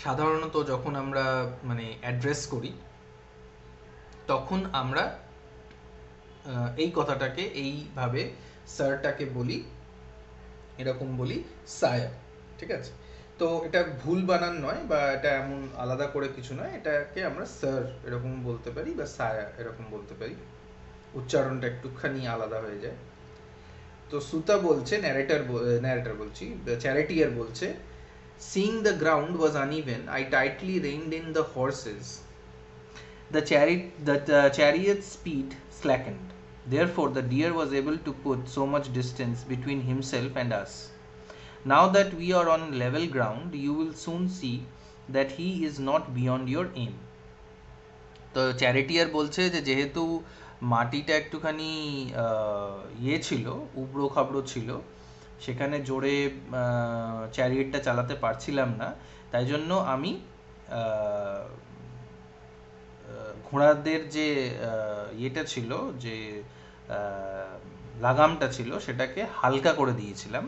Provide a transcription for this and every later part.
সাধারণত যখন আমরা মানে অ্যাড্রেস করি তখন আমরা এই কথাটাকে এইভাবে স্যারটাকে বলি, এরকম বলি সায়া। ঠিক আছে? তো এটা ভুল বানান নয় বা এটা এমন আলাদা করে কিছু নয়, এটাকে আমরা স্যার এরকম বলতে পারি বা সায়া এরকম বলতে পারি, উচ্চারণটা একটুখানি আলাদা হয়ে যায়। তো সুতা বলছে, ন্যারেটর বলছি, চ্যারিটিয়ার বলছে, seeing the ground was uneven, I tightly reined in the horses. The chariot's speed slackened. Therefore, the deer was able to put so much distance between himself and us. Now that we are on level ground, you will soon see that he is not beyond your aim. তো চ্যারিটিয়ার বলছে যে যেহেতু মাটিটা একটুখানি ছিল, উবড়ো খাবড়ো ছিল, সেখানে জোরে চ্যারিয়েটটা চালাতে পারছিলাম না, তাই জন্য আমি ঘোড়াদের যে ইয়েটা ছিল, যে লাগামটা ছিল, সেটাকে হালকা করে দিয়েছিলাম,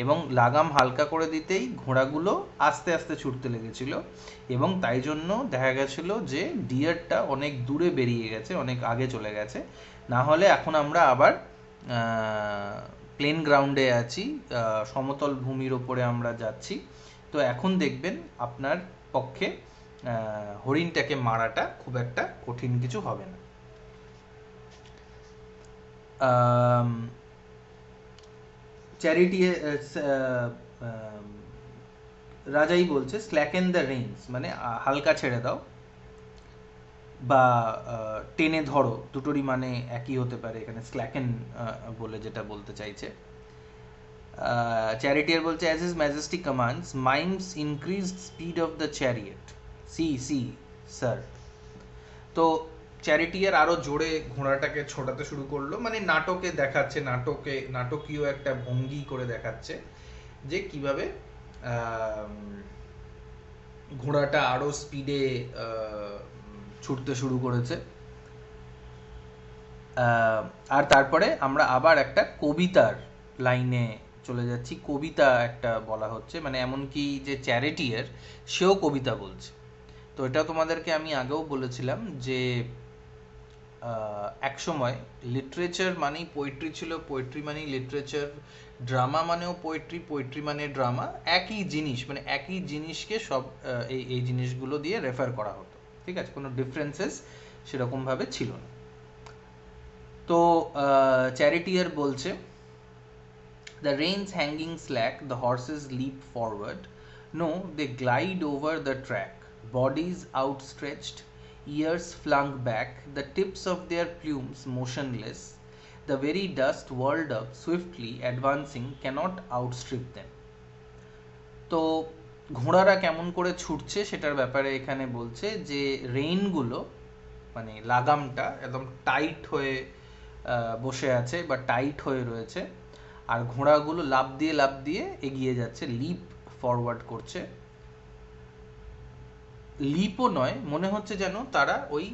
এবং লাগাম হালকা করে দিতেই ঘোড়াগুলো আস্তে আস্তে ছুটতে লেগেছিল, এবং তাই জন্য দেখা গেছিলো যে ডিয়ারটা অনেক দূরে বেরিয়ে গেছে, অনেক আগে চলে গেছে। না হলে এখন আমরা আবার প্লেন গ্রাউন্ডে আছি, সমতল ভূমির ওপরে আমরা যাচ্ছি। তো এখন দেখবেন আপনার পক্ষে হরিণটাকে মারাটা খুব একটা কঠিন কিছু হবে না। চ্যারিটি রাজাই বলছে স্ল্যাকেন দ্য রেইনস, মানে হালকা ছেড়ে দাও বা টেনে ধরো, দুটোরই মানে একই হতে পারে এখানে, স্ল্যাকেন বলে যেটা বলতে চাইছে। চ্যারিটিয়ার বলছে, অ্যাজ হিজ ম্যাজেস্টি কমান্ডস, মাইমস increased speed of the chariot, see sir. তো চ্যারিটিয়ার আরও জোরে ঘোড়াটাকে ছোটাতে শুরু করলো, মানে নাটকে দেখাচ্ছে, নাটকীয় একটা ভঙ্গি করে দেখাচ্ছে যে কিভাবে ঘোড়াটা আরও স্পিডে ছুটতে শুরু করেছে। আর তারপরে আমরা আবার একটা কবিতার লাইনে চলে যাচ্ছি। কবিতা একটা বলা হচ্ছে, মানে এমনকি যে চ্যারিটিয়ার, সেও কবিতা বলছে। তো এটা তোমাদেরকে আমি আগেও বলেছিলাম যে এক সময় লিটারেচার মানেই পোয়েট্রি ছিল, পোয়েট্রি মানেই লিটারেচার, ড্রামা মানেও পোয়েট্রি, পোয়েট্রি মানে ড্রামা, একই জিনিস, মানে একই জিনিসকে সব এই জিনিসগুলো দিয়ে রেফার করা হতো। ঠিক আছে? কোনো ডিফারেন্সেস সেরকমভাবে ছিল না। তো চ্যারিটিয়ার বলছে, the reins hanging slack, the horses leap forward. No, they glide over the track, bodies outstretched, ears flung back, the tips of their plumes motionless. The very dust whirled up swiftly, advancing, cannot outstrip them. তো ঘোড়ারা কেমন করে ছুটছে সেটার ব্যাপারে এখানে বলছে যে রেইনগুলো, মানে লাগামটা একদম টাইট হয়ে বসে আছে বা টাইট হয়ে রয়েছে, আর ঘোড়াগুলো লাফ দিয়ে এগিয়ে যাচ্ছে, লিপ ফরওয়ার্ড করছে। লিপও নয়, মনে হচ্ছে যেন তারা ওই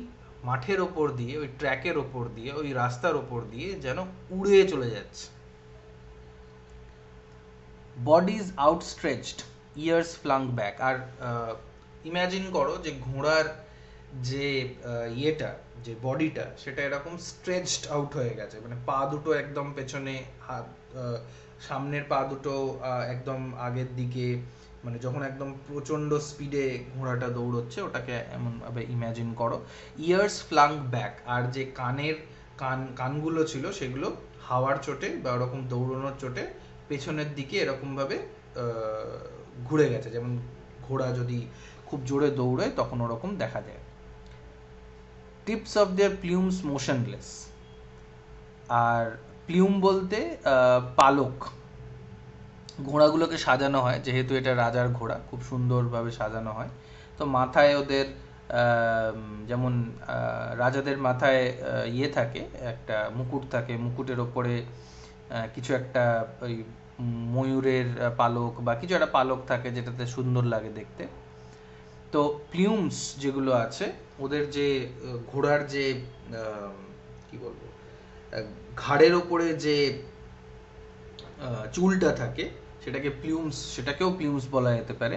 মাঠের ওপর দিয়ে, ওই ট্র্যাকের ওপর দিয়ে, ওই রাস্তার ওপর দিয়ে যেন উড়ে চলে যাচ্ছে। Bodies outstretched, ears flung back. আর ইম্যাজিন করো যে ঘোড়ার যে ইয়েটা, যে বডিটা, সেটা এরকম স্ট্রেচড আউট হয়ে গেছে, মানে পা দুটো একদম পেছনে, হাত সামনের পা দুটো একদম আগের দিকে, মানে যখন একদম প্রচণ্ড স্পিডে ঘোড়াটা দৌড়চ্ছে, ওটাকে এমনভাবে ইম্যাজিন করো। ইয়ার্স ফ্লাং ব্যাক, আর যে কানগুলো ছিল সেগুলো হাওয়ার চোটে বা ওরকম দৌড়ানোর চোটে পেছনের দিকে এরকমভাবে ঘুরে গেছে, যেমন ঘোড়া যদি খুব জোরে দৌড়ায় তখন ওরকম দেখা যায়। টিপস অফ দেয়ার প্লিউমস মোশনলেস, আর প্লিউম বলতে পালক। ঘোড়াগুলোকে সাজানো হয়, যেহেতু এটা রাজার ঘোড়া, খুব সুন্দরভাবে সাজানো হয়। তো মাথায় ওদের যেমন রাজাদের মাথায় ইয়ে থাকে, একটা মুকুট থাকে, মুকুটের ওপরে কিছু একটা ওই ময়ূরের পালক বা কিছু একটা পালক থাকে, যেটাতে সুন্দর লাগে দেখতে। তো প্লিউমস যেগুলো আছে, ওদের যে ঘোড়ার যে কি বলবো, ঘাড়ের ওপরে যে চুলটা থাকে, সেটাকেও প্লিউমস বলা যেতে পারে।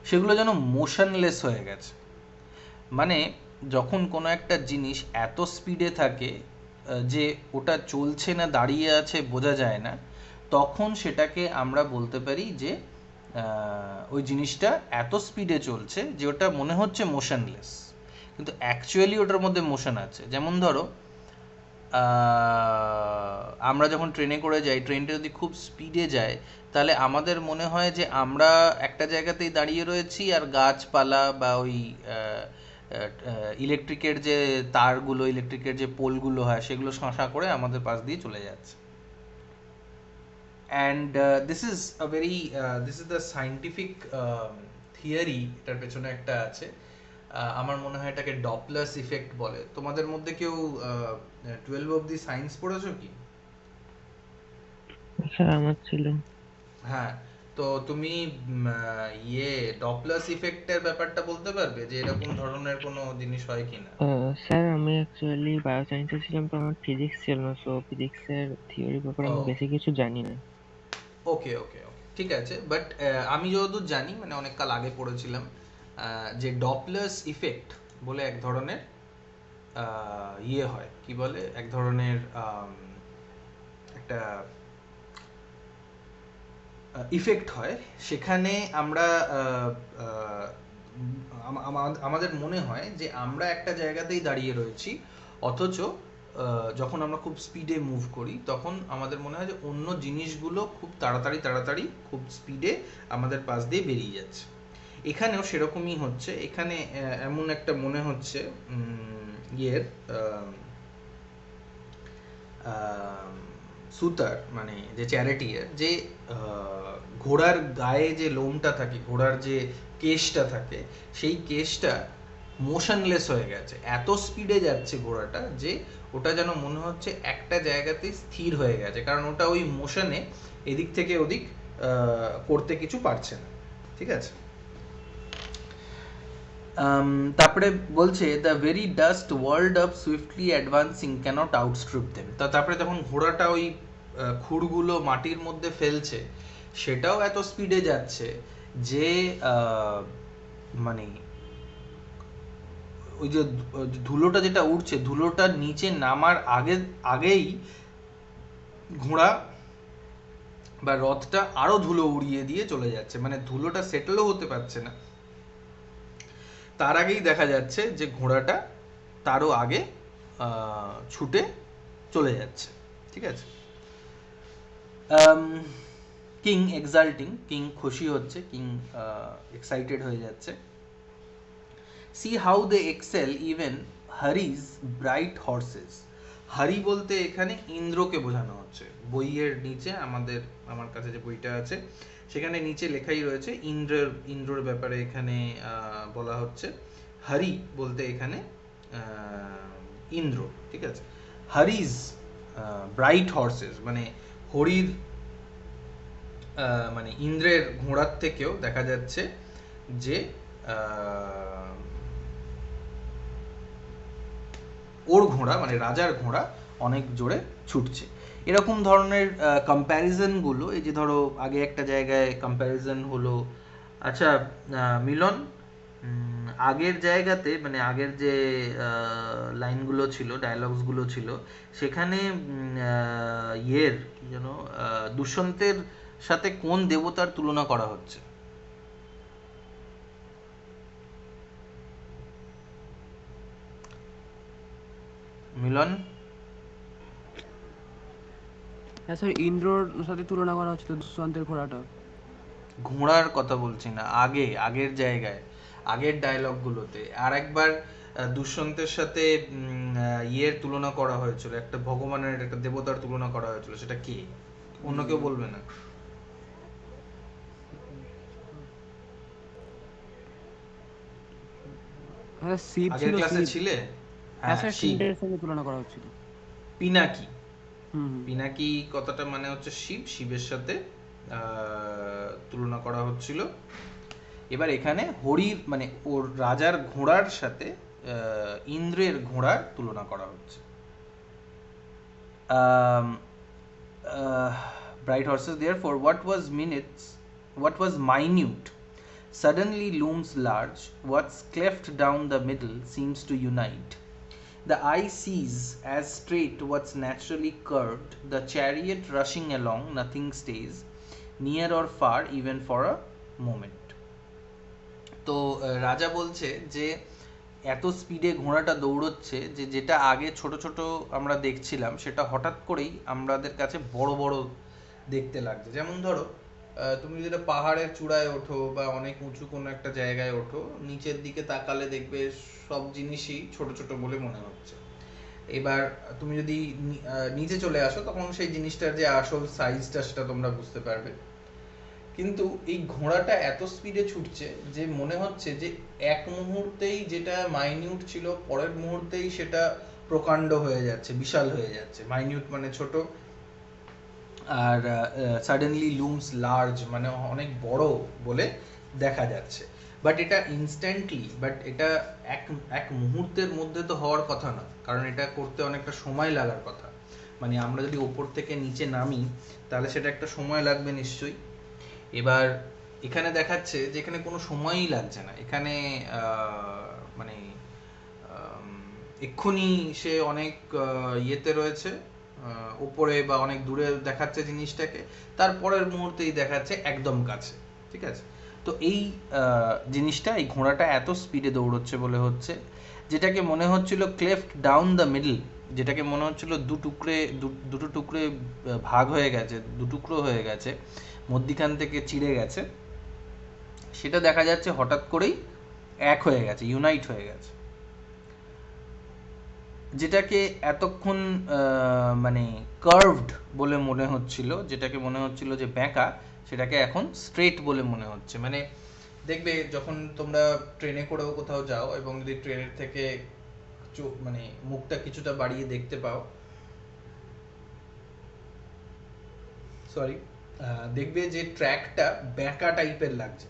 সেগুলো যেন মোশনলেস হয়ে গেছে। মানে যখন কোনো একটা জিনিস এত স্পিডে থাকে যে ওটা চলছে না দাঁড়িয়ে আছে বোঝা যায় না, তখন সেটাকে আমরা বলতে পারি যে ওই জিনিসটা এত স্পিডে চলছে যে ওটা মনে হচ্ছে মোশনলেস, কিন্তু অ্যাকচুয়ালি ওটার মধ্যে মোশন আছে। যেমন ধরো আমরা যখন ট্রেনে করে যাই, ট্রেনটা যদি খুব স্পিডে যায় তাহলে আমাদের মনে হয় যে আমরা একটা জায়গাতেই দাঁড়িয়ে রয়েছি আর গাছপালা বা ওই ইলেকট্রিকের যে তারগুলো, ইলেকট্রিকের যে পোলগুলো হয় সেগুলো শাঁসা করে আমাদের পাশ দিয়ে চলে যাচ্ছে। And this is the scientific theory, এটার পেছনে একটা আছে। আমার মনে হয় এটাকে ডপলার্স ইফেক্ট বলে। তোমাদের মধ্যে কেউ 12 অবধি সায়েন্স পড়েছো কি? স্যার আমার ছিল। হ্যাঁ, তো তুমি ডপলার্স ইফেক্টের ব্যাপারটা বলতে পারবে যে এরকম ধরনের কোনো জিনিস হয় কিনা? স্যার আমি অ্যাকচুয়ালি বায়োসায়েন্সে ছিলাম, তো আমার ফিজিক্স ছিল না, সো ফিজিক্সের থিওরির ব্যাপারে আমি ও, বেশি কিছু জানি না। ওকে ওকে ওকে, ঠিক আছে। বাট আমি যতদূর জানি, মানে অনেক কাল আগে পড়েছিলাম, যে ডপলার্স ইফেক্ট বলে এক ধরনের হয়, কি বলে, এক ধরনের একটা ইফেক্ট হয়। সেখানে আমরা আমাদের মনে হয় যে আমরা একটা জায়গাতেই দাঁড়িয়ে রয়েছি, অথচ যখন আমরা খুব স্পিডে মুভ করি তখন আমাদের মনে হয় যে অন্য জিনিসগুলো খুব তাড়াতাড়ি তাড়াতাড়ি খুব স্পিডে আমাদের পাশ দিয়ে বেরিয়ে যাচ্ছে। এখানেও সেরকমই হচ্ছে। এখানে এমন একটা মনে হচ্ছে ইয়ের সুতার, মানে যে চ্যারিটির যে ঘোড়ার গায়ে যে লোমটা থাকে, ঘোড়ার যে কেশটা থাকে, সেই কেশটা মোশনলেস হয়ে গেছে। এত স্পিডে যাচ্ছে ঘোড়াটা যে ওটা যেন মনে হচ্ছে একটা জায়গাতেই স্থির হয়ে গেছে, কারণ ওটা ওই মোশনে এদিক থেকে ওদিক করতে কিছু পারছে না। ঠিক আছে। তারপরে বলছে the very dust world of swiftly advancing cannot outstrip them. তারপরে যখন ঘোড়াটা ওই খুরগুলো মাটির মধ্যে ফেলছে, সেটাও এত স্পিডে যাচ্ছে যে মানে ওই যে ধুলোটা যেটা উঠছে, ধুলোটার নিচে নামার আগেই ঘোড়া বা রথটা আরো ধুলো উড়িয়ে দিয়ে চলে যাচ্ছে। মানে ধুলোটা সেটেলও হতে পারছে না, তার আগেই দেখা যাচ্ছে যে ঘোড়াটা তারও আগে ছুটে চলে যাচ্ছে। ঠিক আছে। কিং এক্সাল্টিং, কিং খুশি হচ্ছে, কিং এক্সাইটেড হয়ে যাচ্ছে। See how they excel even Harry's bright horses. Harry বলতে এখানে ইন্দ্রকে বোঝানো হচ্ছে। বইয়ের নিচে আমার কাছে যে বইটা আছে সেখানে নিচে লেখাই রয়েছে ইন্দ্রর ব্যাপারে এখানে বলা হচ্ছে। হারি বলতে এখানে ইন্দ্র। ঠিক আছে। হারিজ ব্রাইট হর্সেস মানে হরির মানে ইন্দ্রের ঘোড়ার থেকেও দেখা যাচ্ছে যে ওর ঘোড়া মানে রাজার ঘোড়া অনেক জোরে ছুটছে। এরকম ধরনের কম্প্যারিজনগুলো, এই যে ধরো আগে একটা জায়গায় কম্প্যারিজন হলো। আচ্ছা মিলন, আগের জায়গাতে মানে আগের যে লাইনগুলো ছিল, ডায়লগসগুলো ছিল, সেখানে ইয়ের কি যেন দুষ্যন্তের সাথে কোন দেবতার তুলনা করা হচ্ছে? মিলন? হ্যাঁ স্যার, ইন্দ্রর সাথে তুলনা করা হচ্ছে তো দুষ্যন্তের ঘোড়াটা। ঘোড়ার কথা বলছি না, আগের জায়গায়, আগের ডায়লগগুলোতে আর একবার দুষ্যন্তের সাথে ইয়ের তুলনা করা হয়েছিল, একটা ভগবানের একটা দেবতার তুলনা করা হয়েছিল, সেটা কে? অন্য কেউ বলবে না? হ্যাঁ শিব আগের ছিল, ক্লাসে শিব। ছিলে? হ্যাঁ হ্যাঁ, স্যার, শিব। শিবের সঙ্গে তুলনা করা হচ্ছিল। পিনাকি। হুম হুম। পিনাকি কথাটা মানে হচ্ছে শিবের সাথে তুলনা করা হচ্ছিল। এবার এখানে হরির মানে ওর রাজার ঘোড়ার সাথে ইন্দ্রের ঘোড়ার তুলনা করা হচ্ছে। Bright horses therefore what was minute suddenly looms large. What's cleft down the middle seems to unite. The eye sees as straight what's naturally curved. The chariot rushing along, nothing stays, near or far, even for a moment. তো রাজা বলছে যে এত স্পিডে ঘোড়াটা দৌড়চ্ছে যে যেটা আগে ছোট ছোট আমরা দেখছিলাম সেটা হঠাৎ করেই আমাদের কাছে বড় বড় দেখতে লাগছে। যেমন ধরো তুমি যেটা পাহাড়ের চূড়ায় ওঠো বা অনেক উঁচু কোনো একটা জায়গায় ওঠো, নিচের দিকে তাকালে দেখবে সব জিনিসই ছোট ছোট বলে মনে হচ্ছে। এবার তুমি যদি নিচে চলে আসো তখন সেই জিনিসটার যে আসল সাইজটা সেটা তোমরা বুঝতে পারবে। কিন্তু এই ঘোড়াটা এত স্পিডে ছুটছে যে মনে হচ্ছে যে এক মুহূর্তেই যেটা মাইনিউট ছিল পরের মুহূর্তেই সেটা প্রকাণ্ড হয়ে যাচ্ছে, বিশাল হয়ে যাচ্ছে। মাইনিউট মানে ছোট, আর সাডেনলি লুমস লার্জ মানে অনেক বড় বলে দেখা যাচ্ছে। বাট এটা ইনস্ট্যান্টলি, বাট এটা এক মুহূর্তের মধ্যে তো হওয়ার কথা না, কারণ এটা করতে অনেকটা সময় লাগার কথা। মানে আমরা যদি ওপর থেকে নিচে নামি তাহলে সেটা একটা সময় লাগবে নিশ্চয়ই। এবার এখানে দেখাচ্ছে যে এখানে কোনো সময়ই লাগছে না, এখানে মানে এক্ষুনি সে অনেক ইয়েতে রয়েছে, উপরে বা অনেক দূরে দেখাচ্ছে জিনিসটাকে, তারপরের মুহূর্তেই দেখাচ্ছে একদম কাছে। ঠিক আছে, তো এই জিনিসটা, এই ঘোড়াটা এত স্পিডে দৌড়চ্ছে বলে হচ্ছে, যেটাকে মনে হচ্ছিল ক্লেফট ডাউন দ্য মিডল, যেটাকে মনে হচ্ছিল দুটো টুকরে ভাগ হয়ে গেছে, দুটুকরো হয়ে গেছে, মধ্যিখান থেকে চিড়ে গেছে, সেটা দেখা যাচ্ছে হঠাৎ করেই এক হয়ে গেছে, ইউনাইট হয়ে গেছে। যেটাকে এতক্ষণ মানে কার্ভড বলে মনে হচ্ছিল, যেটাকে মনে হচ্ছিল যে ব্যাঁকা, সেটাকে এখন স্ট্রেট বলে মনে হচ্ছে। মানে দেখবে যখন তোমরা ট্রেনে করেও কোথাও যাও এবং যদি ট্রেনের থেকে মানে মুখটা কিছুটা বাড়িয়ে দেখতে পাও, সরি, দেখবে যে ট্র্যাকটা ব্যাঁকা টাইপের লাগছে,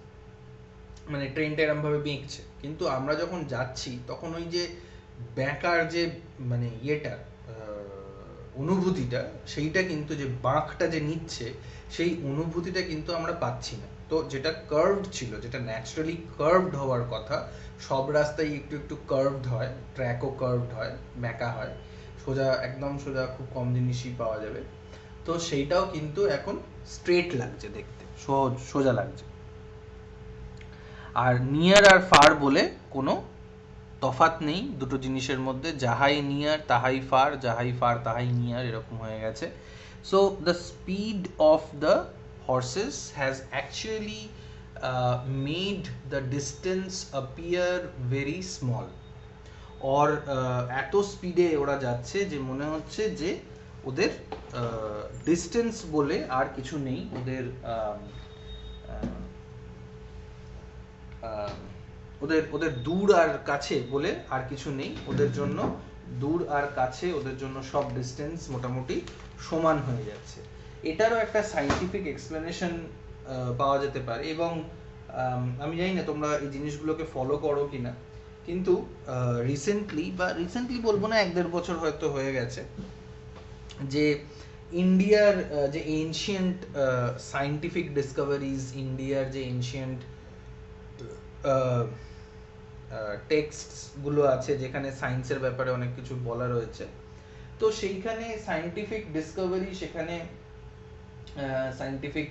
মানে ট্রেনটা এরম ভাবে বেঁকছে। কিন্তু আমরা যখন যাচ্ছি তখন ওই যে ব্যাঁকার যে মানে ইয়েটা, অনুভূতিটা, সেইটা কিন্তু যে বাঁকটা যে নিচ্ছে সেই অনুভূতিটা কিন্তু আমরা পাচ্ছি না। তো যেটা কার্ভড ছিল, যেটা ন্যাচারালি কার্ভড হওয়ার কথা, সব রাস্তায় একটু একটু কার্ভড হয়, ট্র্যাকও কার্ভড হয়, ব্যাঁকা হয়, সোজা একদম সোজা খুব কম জিনিসই পাওয়া যাবে, তো সেইটাও কিন্তু এখন স্ট্রেট লাগছে দেখতে, সহজ সোজা লাগছে। আর নিয়ার আর ফার বলে কোনো তফাৎ নেই দুটো জিনিসের মধ্যে, যাহাই নিয়ার তাহাই ফার, যাহাই ফার তাহাই নিয়ার, এরকম হয়ে গেছে। So the speed of the horse's has actually made the distance appear very small, or এত স্পিডে ওরা যাচ্ছে যে মনে হচ্ছে যে ওদের ডিস্টেন্স বলে আর কিছু নেই, ওদের ওদের ওদের দূর আর কাছে বলে আর কিছু নেই, ওদের জন্য দূর আর কাছে, ওদের জন্য সব ডিস্টেন্স মোটামুটি সমান হয়ে যাচ্ছে। এটারও একটা সায়েন্টিফিক এক্সপ্লেনেশন পাওয়া যেতে পারে, এবং আমি জানি না তোমরা এই জিনিসগুলোকে ফলো করো কিনা, কিন্তু রিসেন্টলি বলবো না, 1-1.5 বছর হয়তো হয়ে গেছে, যে ইন্ডিয়ার যে এনশিয়েন্ট সায়েন্টিফিক ডিসকভারিজ, ইন্ডিয়ার যে এনশিয়েন্ট টেক্সটগুলো আছে যেখানে সায়েন্সের ব্যাপারে অনেক কিছু বলা রয়েছে, তো সেইখানে সায়েন্টিফিক ডিসকভারি, সেখানে সায়েন্টিফিক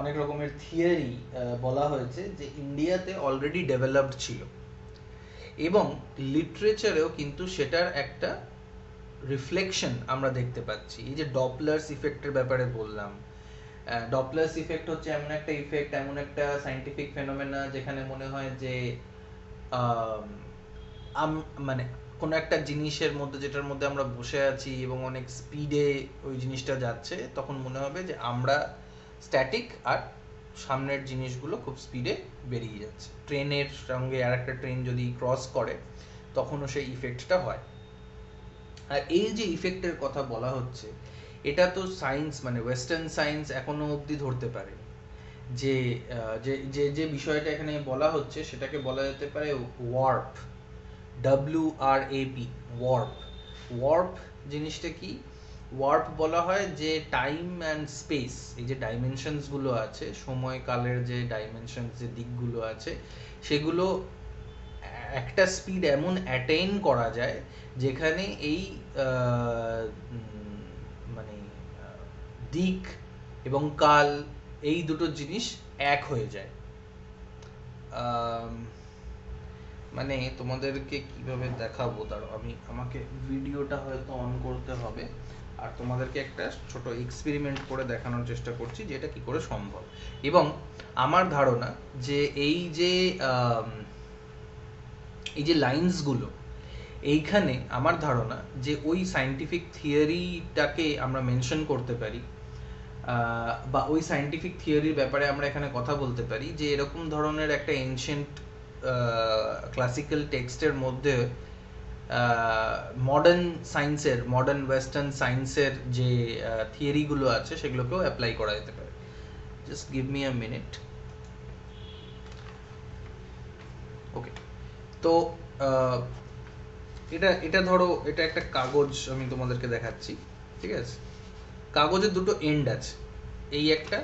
অনেক রকমের থিওরি বলা হয়েছে যে ইন্ডিয়াতে অলরেডি ডেভেলপড ছিল, এবং লিটারেচারেও কিন্তু সেটার একটা রিফ্লেকশন আমরা দেখতে পাচ্ছি। এই যে ডপলার্স ইফেক্টের ব্যাপারে বললাম, ডপলার্স ইফেক্ট হচ্ছে এমন একটা ইফেক্ট, এমন একটা সায়েন্টিফিক ফেনোমেনা যেখানে মনে হয় যে মানে কোনো একটা জিনিসের মধ্যে, যেটার মধ্যে আমরা বসে আছি এবং অনেক স্পিডে ওই জিনিসটা যাচ্ছে, তখন মনে হবে যে আমরা স্ট্যাটিক আর সামনের জিনিসগুলো খুব স্পিডে বেরিয়ে যাচ্ছে। ট্রেনের সঙ্গে আর একটা ট্রেন যদি ক্রস করে তখনও সেই ইফেক্টটা হয়। আর এই যে ইফেক্টের কথা বলা হচ্ছে, এটা তো সায়েন্স মানে ওয়েস্টার্ন সায়েন্স এখনো অবধি ধরতে পারে। যে যে যে বিষয়টা এখানে বলা হচ্ছে সেটাকে বলা যেতে পারে ওয়ার্প, WRAP, ওয়ার্প। ওয়ার্প জিনিসটা কি? ওয়ার্প বলা হয় যে টাইম অ্যান্ড স্পেস, এই যে ডাইমেনশনসগুলো আছে, সময় কালের যে ডাইমেনশনস, যে দিকগুলো আছে, সেগুলো একটা স্পিড এমন অ্যাটেইন করা যায় যেখানে এই মানে দিক এবং কাল, এই দুটো জিনিস এক হয়ে যায়। মানে তোমাদেরকে কিভাবে দেখাবো, দাঁড়াও আমাকে ভিডিওটা হয়তো অন করতে হবে, আর তোমাদেরকে একটা ছোট এক্সপেরিমেন্ট করে দেখানোর চেষ্টা করছি যে এটা কি করে সম্ভব। এবং আমার ধারণা যে এই যে লাইন্সগুলো, এইখানে আমার ধারণা যে ওই সায়েন্টিফিক থিওরিটাকে আমরা মেনশন করতে পারি, বা ওই সায়েন্টিফিক থিওরির ব্যাপারে আমরা এখানে কথা বলতে পারি যে এরকম ধরনের একটা এনশিয়েন্ট ক্লাসিক্যাল টেক্সটের মধ্যে মডার্ন সায়েন্সের, মডার্ন ওয়েস্টার্ন সায়েন্সের যে থিওরিগুলো আছে সেগুলোকেও অ্যাপ্লাই করা যেতে পারে। Just give me a minute. Okay, তো এটা ধরো, এটা একটা কাগজ আমি তোমাদেরকে দেখাচ্ছি, ঠিক আছে? কাগজের দুটো এন্ড আছে, এই একটা,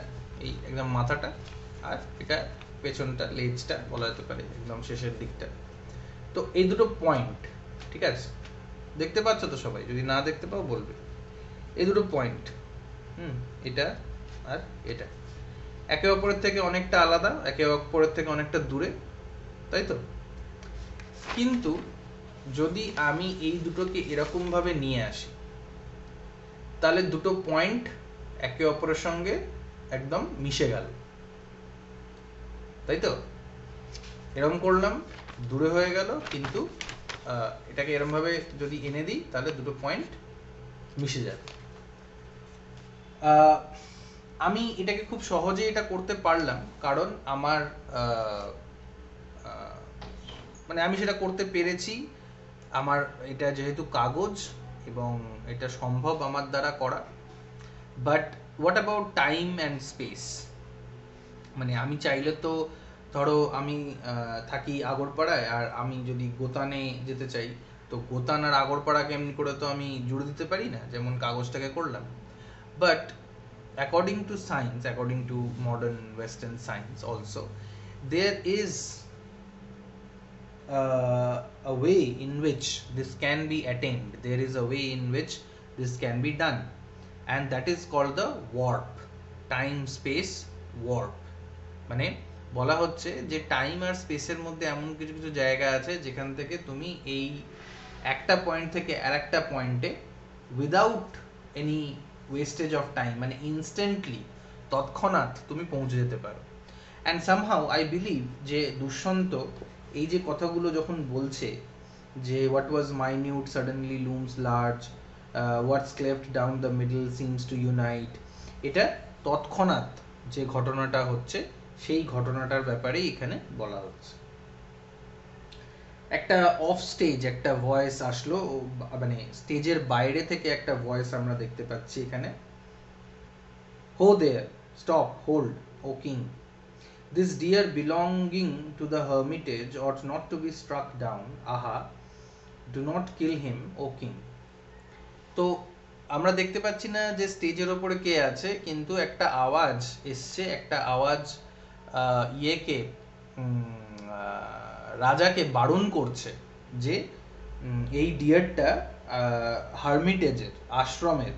এই একদম মাথাটা, আর এটা পেছনটা, লেজটা বলা যেতে পারে, একদম শেষের দিকটা। তো এই দুটো পয়েন্ট, ঠিক আছে? দেখতে পাচ্ছ তো সবাই? যদি না দেখতে পাও বলবে। এই দুটো পয়েন্ট, এটা আর এটা, একে অপরের থেকে অনেকটা আলাদা, একে অপরের থেকে অনেকটা দূরে, তাই তো? কিন্তু যদি আমি এই দুটোকে এরকম ভাবে নিয়ে আসি, তাহলে দুটো পয়েন্ট একে অপরের সঙ্গে একদম মিশে গেল, তাই তো? এরকম করলাম, দূরে হয়ে গেল, কিন্তু এটাকে এরকম ভাবে যদি এনে দিই তাহলে দুটো পয়েন্ট মিশে যাবে। আমি এটাকে খুব সহজে এটা করতে পারলাম, কারণ আমার মানে আমি সেটা করতে পেরেছি। আমার এটা যেহেতু কাগজ, এবং এটা সম্ভব আমার দ্বারা করা। But what about time and space? মানে আমি চাইলে তো, ধরো আমি থাকি আগরপাড়ায়, আর আমি যদি গোতানে যেতে চাই, তো গোতান আর আগরপাড়াকে এমনি করে তো আমি জুড়ে দিতে পারি না, যেমন কাগজটাকে করলাম। But according to science, according to modern western science also, there is a way in which this can be attained, there is a way in which this can be done, and that is called the warp, time space warp. মানে বলা হচ্ছে যে time আর স্পেসের মধ্যে এমন কিছু কিছু জায়গা আছে যেখান থেকে তুমি এই একটা পয়েন্ট থেকে আরেকটা পয়েন্টে without any wastage of time, মানে ইনস্ট্যান্টলি, তৎক্ষণাৎ তুমি পৌঁছে যেতে পারো। অ্যান্ড সামহাউ আই বিলিভ যে দুষ্যন্ত এই যে কথাগুলো যখন বলছে যে what was minute suddenly looms large, what's cleft down the middle seems to unite, এটা তৎক্ষণাৎ যে ঘটনাটা হচ্ছে সেই ঘটনাটার ব্যাপারেই এখানে বলা হচ্ছে। একটা অফ স্টেজ একটা ভয়েস আসলো, মানে স্টেজের বাইরে থেকে একটা ভয়েস আমরা দেখতে পাচ্ছি এখানে। Ho there, stop, hold, O king, this deer belonging to the hermitage ought not to be struck down, আহা, do not kill him, O king. তো আমরা দেখতে পাচ্ছি না যে স্টেজের ওপরে কে আছে, কিন্তু একটা আওয়াজ এসছে, একটা আওয়াজ ইয়েকে, রাজাকে বারণ করছে যে এই ডিয়ারটা হার্মিটেজের, আশ্রমের,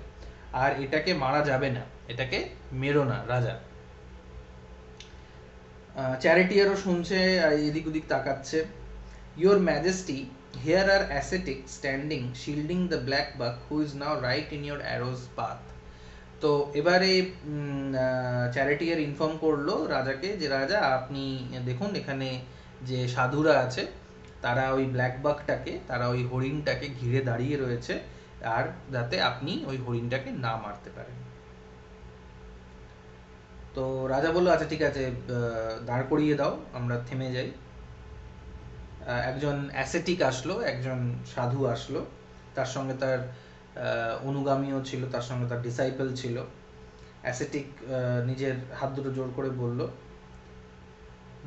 আর এটাকে মারা যাবে না, এটাকে মেরো না রাজা। চ্যারিটিয়ারও শুনছে, এদিক ওদিক তাকাচ্ছে। Your majesty, here are ascetics standing shielding the black buck who is now right in your arrow's path. তো এবারে চ্যারিটিয়ার ইনফর্ম করলো রাজাকে যে রাজা, আপনি দেখুন এখানে যে সাধুরা আছে তারা ওই ব্ল্যাক বাকটাকে, তারা ওই হরিণটাকে ঘিরে দাঁড়িয়ে রয়েছে, আর যাতে আপনি ওই হরিণটাকে না মারতে পারেন। তো রাজা বললো আচ্ছা ঠিক আছে, দাঁড় করিয়ে দাও, আমরা থেমে যাই। একজন অ্যাসেটিক আসলো, একজন সাধু আসলো, তার সঙ্গে তার অনুগামীও ছিল, তার সঙ্গে তার ডিসাইপল ছিল। অ্যাসেটিক নিজের হাত দুটো জোর করে বলল,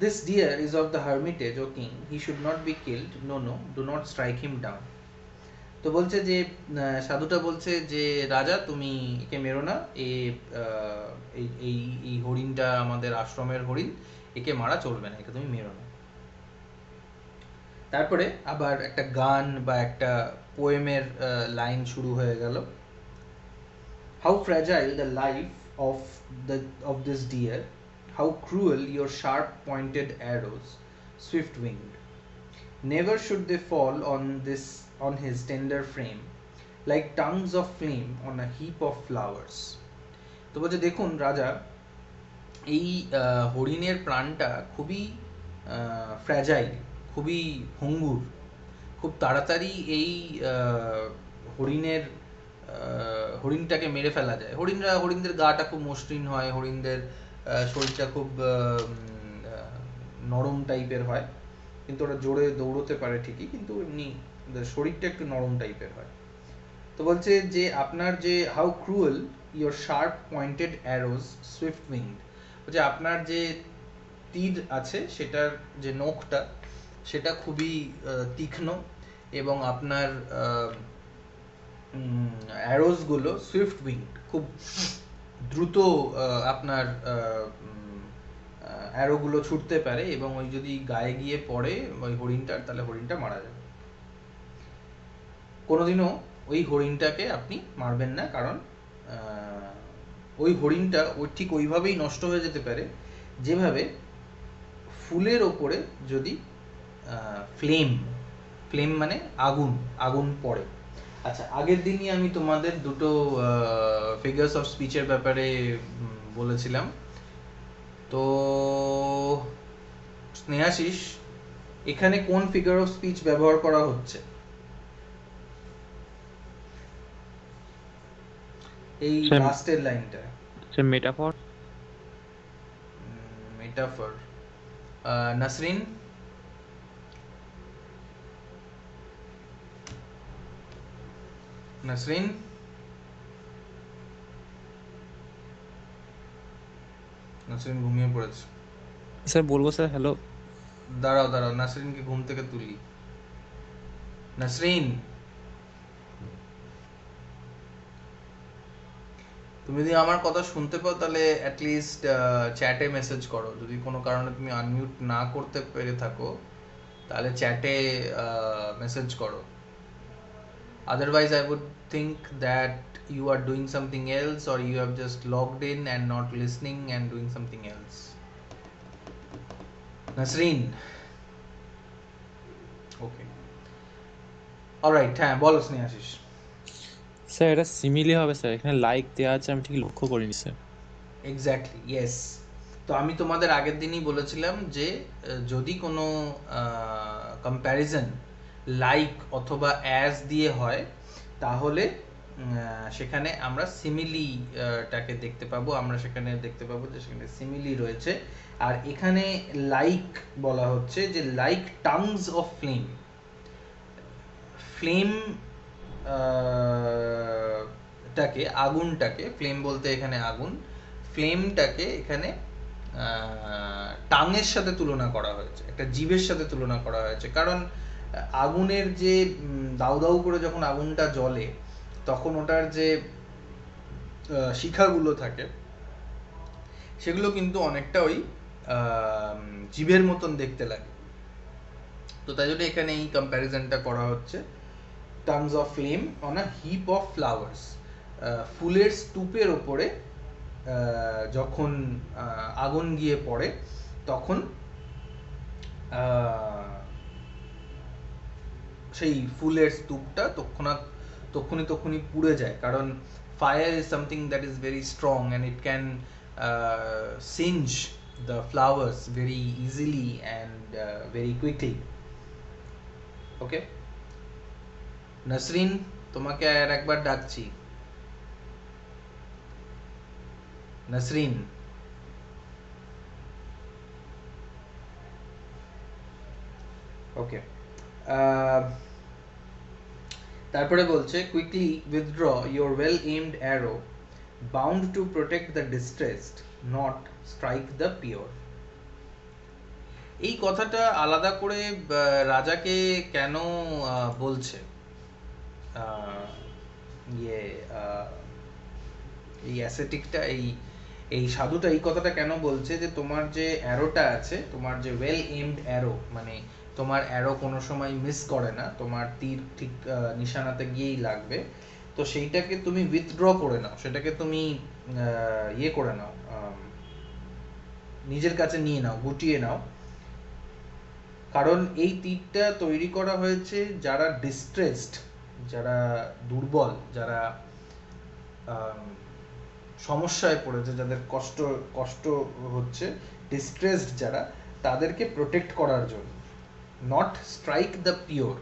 this deer is of the hermitage, O king, he should not be killed, no no, do not strike him down. তো বলছে যে সাধুটা বলছে যে রাজা তুমি একে মেরো না, এই এই এই হরিণটা আমাদের আশ্রমের হরিণ, একে মারা চলবে না, একে তুমি মেরো না। তারপরে আবার একটা গান বা একটা পোয়েমের লাইন শুরু হয়ে গেল। How fragile the life the of this deer, how cruel your sharp pointed arrows, swift winged. Never should they fall on his tender frame, like tongues of flame on a heap of flowers. তো বলছে দেখুন রাজা, এই হরিণের প্রাণটা খুবই fragile, খুবই ভঙ্গুর, খুব তাড়াতাড়ি এই হরিণটাকে মেরে ফেলা যায়। হরিণদের গাটা খুব মসৃণ হয়, হরিণদের শরীরটা খুব নরম টাইপের হয়, কিন্তু ওরা জোরে দৌড়তে পারে ঠিকই, কিন্তু এমনি শরীরটা একটু নরম টাইপের হয়। তো বলছে যে আপনার যে how cruel your sharp pointed arose Swift winked, বলছে আপনার যে তীর আছে সেটার যে নখটা সেটা খুবই তীক্ষ্ণ, এবং আপনার অ্যারোসগুলো সুইফট উইংড, খুব দ্রুত আপনার অ্যারোগুলো ছুটতে পারে, এবং ওই যদি গায়ে গিয়ে পড়ে ওই হরিণটার, তাহলে হরিণটা মারা যাবে। কোনোদিনও ওই হরিণটাকে আপনি মারবেন না, কারণ ওই হরিণটা ঠিক ওইভাবেই নষ্ট হয়ে যেতে পারে যেভাবে ফুলের ওপরে যদি ফ্লেম মানে আগুন পড়ে। আচ্ছা, আগের দিনই আমি তোমাদের দুটো ফিগার্স অফ স্পিচের ব্যাপারে বলেছিলাম। তো স্নেহাশিস, এখানে কোন ফিগার অফ স্পিচ ব্যবহার করা হচ্ছে? এই লাস্টের লাইনটা মেটাফর। নাসরিন? নাসরিন ঘুমিয়ে পড়েছে স্যার। বলবো স্যার? হ্যালো, দাঁড়াও নাসরিনকে ঘুম থেকে তুলি। নাসরিন, তুমি যদি আমার কথা শুনতে পাও তাহলে অ্যাটলিস্ট চ্যাটে মেসেজ করো। যদি কোনো কারণে তুমি আনমিউট না করতে পেরে থাকো তাহলে চ্যাটে মেসেজ করো। Otherwise, I would think that you are doing something else, or you have just logged in and not listening and doing something else. Nasreen. Okay. All right. হ্যাঁ, বলো স্নেহাশিস। স্যার এটা সিমিলি হবে স্যার, এখানে like দেওয়া আছে, আমি ঠিক লক্ষ্য করিনি স্যার। Exactly, yes. তো আমি তোমাদের আগের দিনই বলেছিলাম যে যদি কোনো কম্প্যারিজন লাইক অথবা অ্যাজ দিয়ে হয় তাহলে সেখানে আমরা সিমিলিটাকে দেখতে পাবো, আমরা সেখানে দেখতে পাবো যে সেখানে সিমিলি রয়েছে। আর এখানে লাইক বলা হচ্ছে যে লাইক টাংস অফ ফ্লেম টাকে, আগুনটাকে, ফ্লেম বলতে এখানে আগুন, ফ্লেমটাকে এখানে টাঙের সাথে তুলনা করা হয়েছে, একটা জীবের সাথে তুলনা করা হয়েছে। কারণ আগুনের যে দাউ দাউ করে যখন আগুনটা জ্বলে তখন ওটার যে শিখাগুলো থাকে সেগুলো কিন্তু অনেকটা ওই জীবের মতন দেখতে লাগে। তো তাই জন্য এখানে এই কম্প্যারিজনটা করা হচ্ছে। Tongues of flame on a heap of flowers, ফুলের স্তূপের ওপরে যখন আগুন গিয়ে পড়ে তখন সেই ফুলের স্তূপটা তক্ষুনি পুড়ে যায়। কারণ fire is something that is very strong and it can singe the flowers very easily and very quickly. Okay, Nasrin, তোমাকে আর একবার ডাকছি। নাসরিন, ওকে। তারপরে বলছে quickly withdraw your well aimed arrow, bound to protect the distressed, not strike the pure. এই কথাটা আলাদা করে রাজাকে কেন বলছে? আহ, ইয়ে আহ, এই অ্যাসেটিকটা এই এই সাধুটা এই কথাটা কেন বলছে যে তোমার যে অ্যারোটা আছে, তোমার যে ওয়েল এইমড অ্যারো, মানে তোমার অ্যারো কোনো সময় মিস করে না, তোমার তীর ঠিক নিশানাতে গিয়েই লাগবে। তো সেইটাকে তুমি উইথড্র করে নাও, সেটাকে তুমি ইয়ে করে নাও, নিজের কাছে নিয়ে নাও, গুটিয়ে নাও। কারণ এই তীরটা তৈরি করা হয়েছে যারা ডিস্ট্রেসড, যারা দুর্বল, যারা সমস্যায় পড়েছে, যাদের কষ্ট কষ্ট হচ্ছে, ডিস্ট্রেসড যারা, তাদেরকে প্রোটেক্ট করার জন্য, নট স্ট্রাইক দ্য পিওর।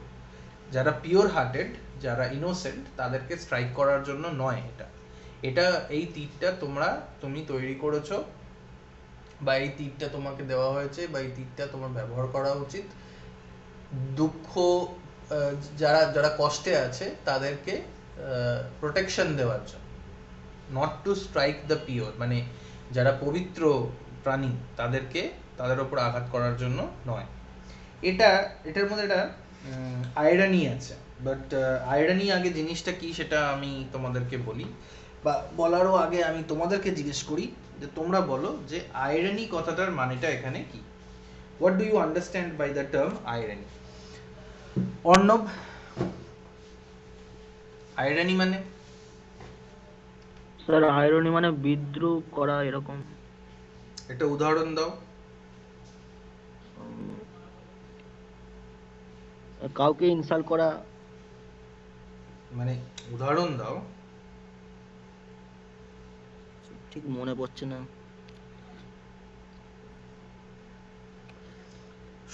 যারা পিওর হার্টেড, যারা ইনোসেন্ট, তাদেরকে স্ট্রাইক করার জন্য নয়। এটা এটা এই তীরটা তুমি তৈরি করেছো, বা এই তীরটা তোমাকে দেওয়া হয়েছে, বা এই তীরটা তোমার ব্যবহার করা উচিত দুঃখ, যারা যারা কষ্টে আছে তাদেরকে প্রোটেকশন দেওয়ার জন্য, not to strike the pure, মানে যারা পবিত্র প্রাণী তাদেরকে, তাদের ওপর আঘাত করার জন্য নয়। এটার মধ্যে একটা আয়রানি আছে, বাট আয়রানি আগে জিনিসটা কি সেটা আমি তোমাদেরকে বলি, বা বলারও আগে আমি তোমাদেরকে জিজ্ঞেস করি যে তোমরা বলো যে আয়রানি কথাটার মানেটা এখানে কি। What do you understand by the term irony? Arnab, irony মানে? স্যার আইরনি মানে বিদ্রুপ করা এরকম। একটা উদাহরণ দাও। উম, কাউকে ইনসাল্ট করা। মানে উদাহরণ দাও। ঠিক মনে পড়ছে না।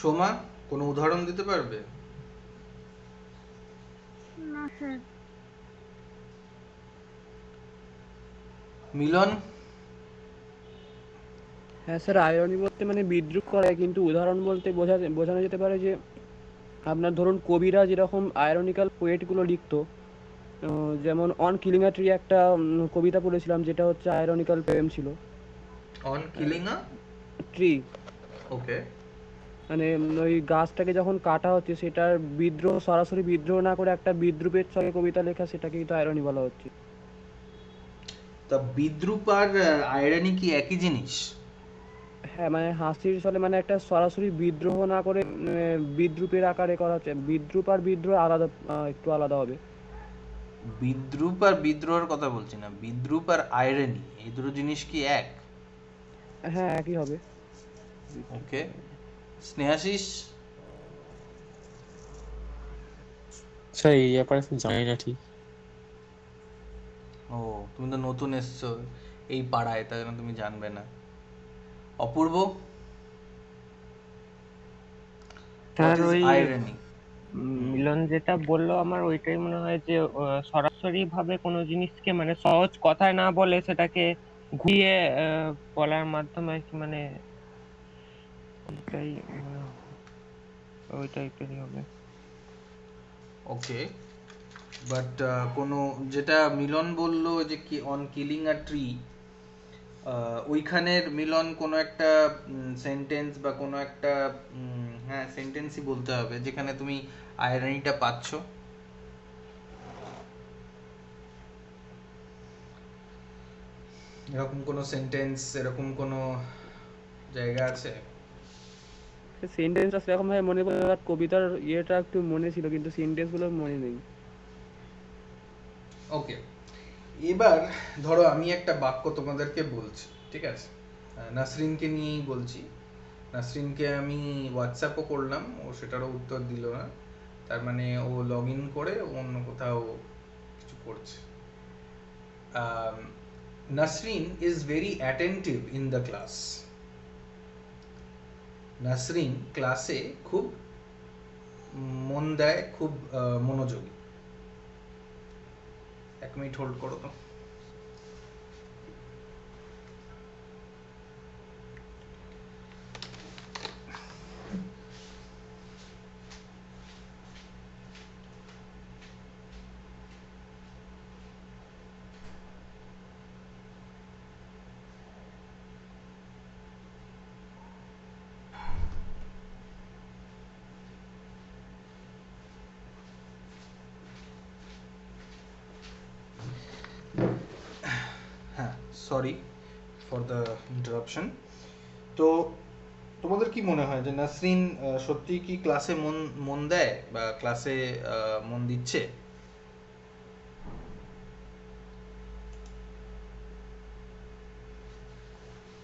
সোমা, কোনো উদাহরণ দিতে পারবে? না স্যার। মিলন? হ্যাঁ স্যার, আয়রনি বলতে মানে বিদ্রুপ করা, কিন্তু উদাহরণ বলতে বোঝানো যেতে পারে যে আপনার ধরুন কবিরা যেরকম আয়রনিক্যাল পোয়েটগুলো লিখতো, যেমন অন কিলিং আ ট্রি একটা কবিতা পড়েছিলাম, যেটা হচ্ছে আয়রনিক্যাল পোয়েম ছিল। অন কিলিং আ ট্রি ওকে। মানে ওই গাছটাকে যখন কাটা হচ্ছে সেটার বিদ্রোহ, সরাসরি বিদ্রোহ না করে একটা বিদ্রুপের ছলে কবিতা লেখা, সেটাকে কিন্তু আয়রনি বলা হচ্ছে। তা বিদ্রুপ আর আয়রানি কি একই জিনিস? হ্যাঁ, মানে হাসির ছলে মানে একটা সরাসরি বিদ্রোহ না করে বিদ্রুপের আকারে করা হচ্ছে। বিদ্রুপ আর বিদ্রোহ আলাদা, একটু আলাদা হবে। বিদ্রুপ আর বিদ্রোহের কথা বলছি না, বিদ্রুপ আর আয়রানি এই দুটো জিনিস কি এক? হ্যাঁ, একই হবে। ওকে। স্নেহাশিস? স্যার এই ব্যাপারে তো জানি না ঠিক। ও, তুমি তো নতুন এসছো এই পাড়ায়, তাই জন্য তুমি জানবে না। অপূর্ব? স্যার হোয়াট ইজ ওই আয়রানি? মিলন যেটা বললো আমার ওইটাই মনে হয় যে সরাসরি ভাবে কোনো জিনিসকে মানে সহজ কথায় না বলে সেটাকে ঘুরিয়ে বলার মাধ্যমে আর কি, মানে ওইটাই মনে হয়, ওই টাইপেরই হবে। ওকে, বাট কোনো, যেটা মিলন বললো যে কি অন কিলিং আ ট্রি, ওইখানের মিলন কোনো একটা সেন্টেন্স বা কোনো একটা হ্যাঁ সেন্টেন্সই বলতে হবে যেখানে তুমি আয়রনিটা পাচ্ছ। এরকম কোনো সেন্টেন্স, এরকম কোনো জায়গা আছে? সেন্টেন্সটা সেরকম ভাবে মনে পড়ে, আর কবিতার ইয়েটা একটু মনে ছিল, কিন্তু সেন্টেন্সগুলো মনে নেই। ওকে, এবার ধরো আমি একটা বাক্য তোমাদেরকে বলছি, ঠিক আছে? নাসরিনকে নিয়েই বলছি। নাসরিনকে আমি হোয়াটসঅ্যাপও করলাম, ও সেটারও উত্তর দিল না, তার মানে ও লগ ইন করে অন্য কোথাও কিছু করছে। Nasrin is very attentive in the class. Nasrin ক্লাসে খুব মন দেয়, খুব মনোযোগী। এক মিনিট হোল্ড করো তো। Sorry for the interruption. তো তোমাদের কি মনে হয় যে নাসরিন সত্যি কি ক্লাসে মন মন দেয় বা ক্লাসে মন দিচ্ছে?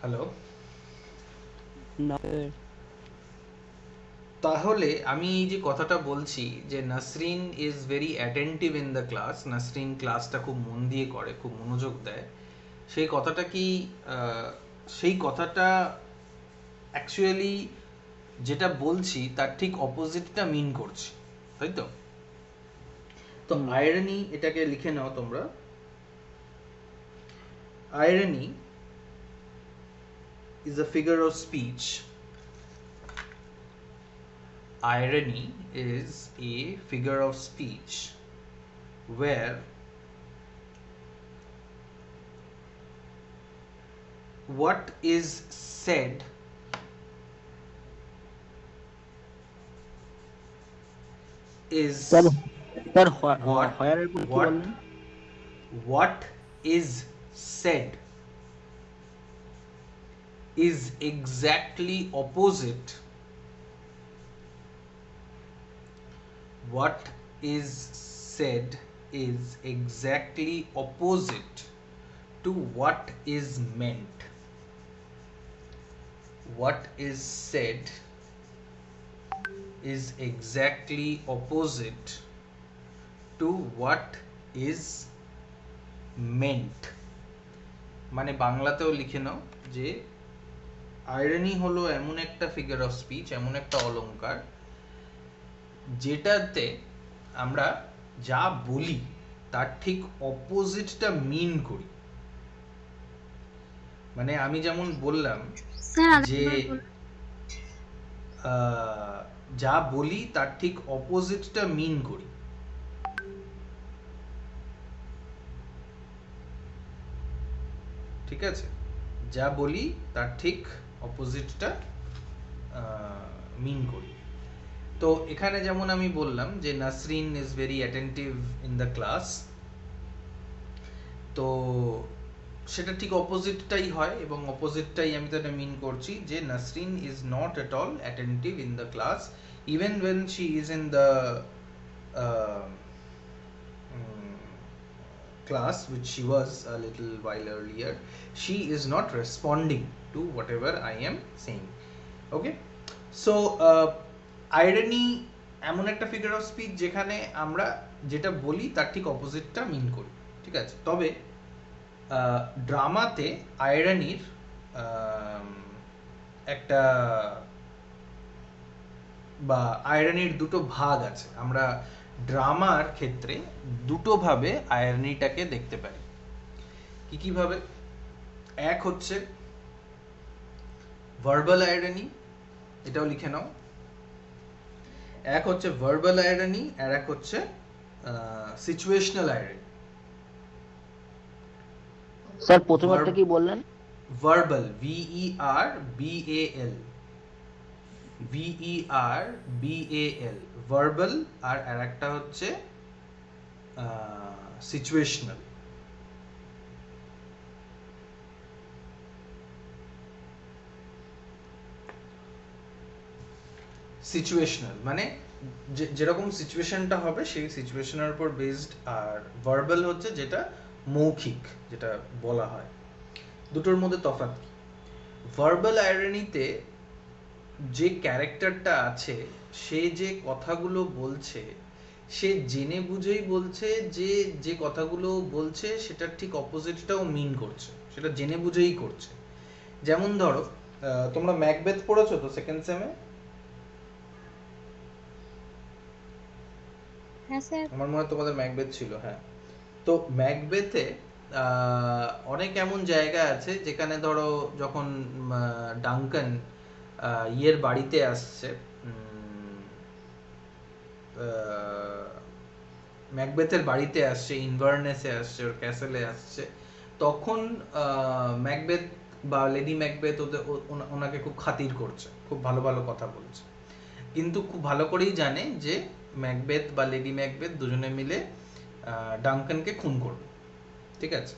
হ্যালো, না তাহলে আমি এই যে কথাটা বলছি যে Nasrin is very attentive in the class, Nasrin ক্লাসটা খুব মন দিয়ে করে, খুব মনোযোগ দেয়, সেই কথাটা কি সেই কথাটা অ্যাকচুয়ালি যেটা বলছি তার ঠিক অপোজিটটা মিন করছি, তাই তো? তো আয়রনি এটাকে লিখে নাও তোমরা। Irony is a figure of speech. Irony is a figure of speech where what is said is sir what হয়ারের পর কি what বললেন? what is said is exactly opposite. What is said is exactly opposite to what is meant. What is said is exactly opposite to what is meant. মানে বাংলাতেও লিখে নাও যে irony হলো এমন একটা ফিগার অফ স্পিচ, এমন একটা অলংকার যেটাতে আমরা যা বলি তার ঠিক অপোজিটটা মিন করি। মানে আমি যেমন বললাম যে যা বলি তার ঠিক অপোজিটটা মিন করি। ঠিক আছে, যা বলি তার ঠিক অপোজিটটা মিন করি। তো এখানে যেমন আমি বললাম যে Nasrin is very attentive in the class, তো সেটা ঠিক অপোজিটটাই হয় এবং অপোজিটটাই আমি তাহলে মিন করছি যে Nasrin is not at all attentive in the class, even when she is in the class which she was a little while earlier, she is not responding to whatever I am saying. Okay, so irony এমন একটা figure of speech যেখানে আমরা যেটা বলি তার ঠিক অপোজিটটা মিন করি। ঠিক আছে, তবে ড্রামাতে আয়রনির একটা বা আয়রনির দুটো ভাগ আছে। আমরা ড্রামার ক্ষেত্রে দুটো ভাবে আয়রনিটাকে দেখতে পারি। কি কি ভাবে? এক হচ্ছে ভার্বাল আয়রনি, এটাও লিখে নাও। এক হচ্ছে ভার্বাল আয়রনি আর এক হচ্ছে সিচুয়েশনাল আয়রনি। স্যার প্রথমটা কি বললেন? ভার্বাল, VERBAL, VERBAL ভার্বাল, আর আরেকটা হচ্ছে সিচুয়েশনাল। সিচুয়েশনাল মানে যেরকম সিচুয়েশনটা হবে সেই সিচুয়েশনের উপর বেসড, আর ভার্বাল হচ্ছে যেটা মৌখিক, যেটা বলা হয়। দুটোর মধ্যে তফাৎ কি? ভার্বাল আয়রনিতে যে ক্যারেক্টারটা আছে সে যে কথাগুলো বলছে সে জেনে বুঝেই বলছে যে যে কথাগুলো বলছে সেটার ঠিক অপোজিটটাও মিন করছে, সেটা জেনে বুঝেই করছে। যেমন ধরো তোমরা ম্যাকবেথ পড়েছো তো সেকেন্ড সেমে? হ্যাঁ স্যার। আমার মনে হয় তোমাদের ম্যাকবেথ ছিল। হ্যাঁ, তো ম্যাকবেথে অনেক এমন জায়গা আছে যেখানে ধরো যখন ডাঙ্কান ইয়ের বাড়িতে আসছে, ম্যাকবেথের বাড়িতে আসছে, ইনভারনেসে আসছে, ওর ক্যাসেলে আসছে, তখন ম্যাকবেথ বা লেডি ম্যাকবেথ ওনাকে খুব খাতির করছে, খুব ভালো ভালো কথা বলছে, কিন্তু খুব ভালো করেই জানে যে ম্যাকবেথ বা লেডি ম্যাকবেথ দুজনে মিলে ডাঙ্কানকে খুন করবে। ঠিক আছে,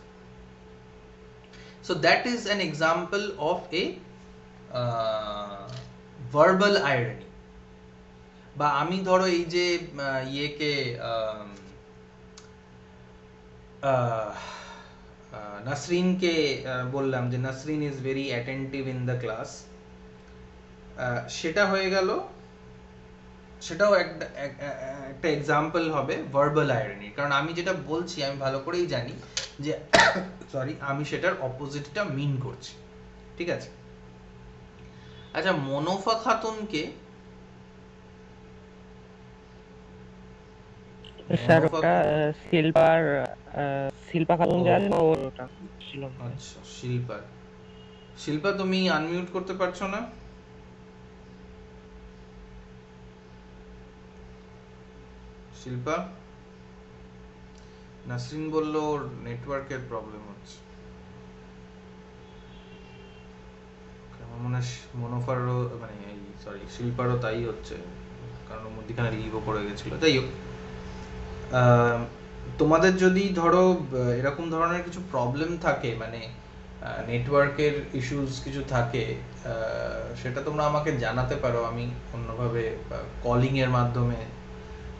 So that is an example of a verbal irony. বা আমি ধরো এই যে ইয়েকে নাসরিনকে বললাম যে Nasrin is very attentive in the class, সেটা হয়ে গেল, সেটাও একটা এক্সাম্পল হবে ভার্বাল আয়রনি। কারণ আমি যেটা বলছি আমি ভালো করেই জানি যে সরি আমি সেটার অপোজিটটা মিন করছি, ঠিক আছে। আচ্ছা, মনোফা খাতুনকে স্যার ওটা শিল্পা খাতুন জানেন ওটা ছিল। আচ্ছা, শিল্পা তুমি আনমিউট করতে পারছো না? শিল্পা, নাসরিন বলল ওর নেটওয়ার্কের প্রবলেম হচ্ছে। আমার মনে হয় মনোফারও মানে সরি শিল্পারও তাই হচ্ছে, কারণ মধ্যখানে লিভও করে গেছিল। তাই হোক, তোমাদের যদি ধরো এরকম ধরনের কিছু প্রবলেম থাকে, মানে নেটওয়ার্কের ইস্যুস কিছু থাকে, সেটা তোমরা আমাকে জানাতে পারো। আমি অন্যভাবে কলিং এর মাধ্যমে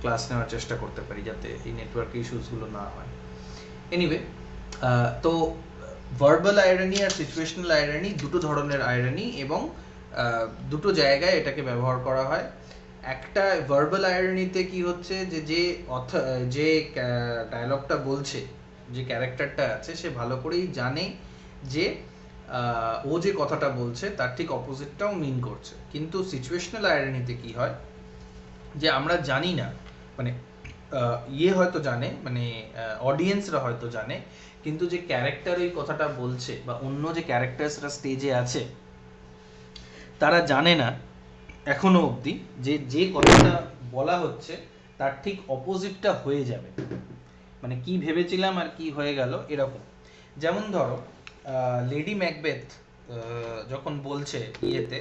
ক্লাস নেওয়ার চেষ্টা করতে পারি যাতে এই নেটওয়ার্ক ইস্যুসগুলো না হয়। এনিওয়ে, তো ভার্বাল আয়রনি আর সিচুয়েশনাল আয়রনি দুটো ধরনের আয়রনি, এবং দুটো জায়গায় এটাকে ব্যবহার করা হয়। একটা ভার্বাল আয়রনিতে কি হচ্ছে যে ডায়লগটা বলছে, যে ক্যারেক্টারটা আছে, সে ভালো করেই জানে যে ও যে কথাটা বলছে তার ঠিক অপোজিটটাও মিন করছে। কিন্তু সিচুয়েশনাল আয়রনিতে কি হয় যে আমরা জানি না, মানে হয়তো জানে, মানে অডিয়েন্সরা হয়তো জানে, কিন্তু যে ক্যারেক্টার ওই কথাটা বলছে বা অন্য যে ক্যারেক্টার্সরা স্টেজে আছে তারা জানে না এখনো অবধি যে কথাটা বলা হচ্ছে তার ঠিক অপোজিটটা হয়ে যাবে, মানে কি ভেবেছিলাম আর কি হয়ে গেল এরকম। যেমন ধরো লেডি ম্যাকবেথ যখন বলছে ইয়েতে,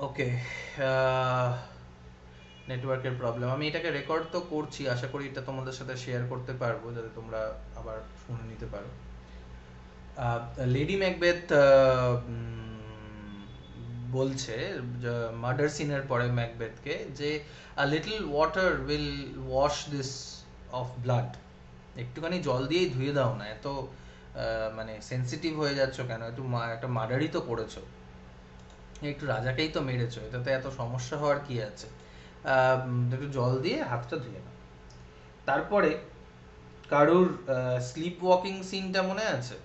ওকে নেটওয়ার্কের প্রবলেম, আমি এটাকে রেকর্ড তো করছি, আশা করি এটা তোমাদের সাথে শেয়ার করতে পারবো যাতে তোমরা আবার শুনে নিতে পারো। লেডি ম্যাকবেথ বলছে মার্ডার সিনের পরে ম্যাকবেথকে যে a little water will wash this of blood, একটুখানি জল দিয়েই ধুয়ে দাও না, এত মানে সেন্সিটিভ হয়ে যাচ্ছ কেন, একটু একটা মার্ডারই তো করেছো, একটু রাজাকেই তো মেরেছো, এটাতে এত সমস্যা হওয়ার কি আছে, একটু জল দিয়ে হাতটা ধুয়ে নাও। তারপরে কারুর স্লিপ ওয়াকিং সিনটা মনে আছে?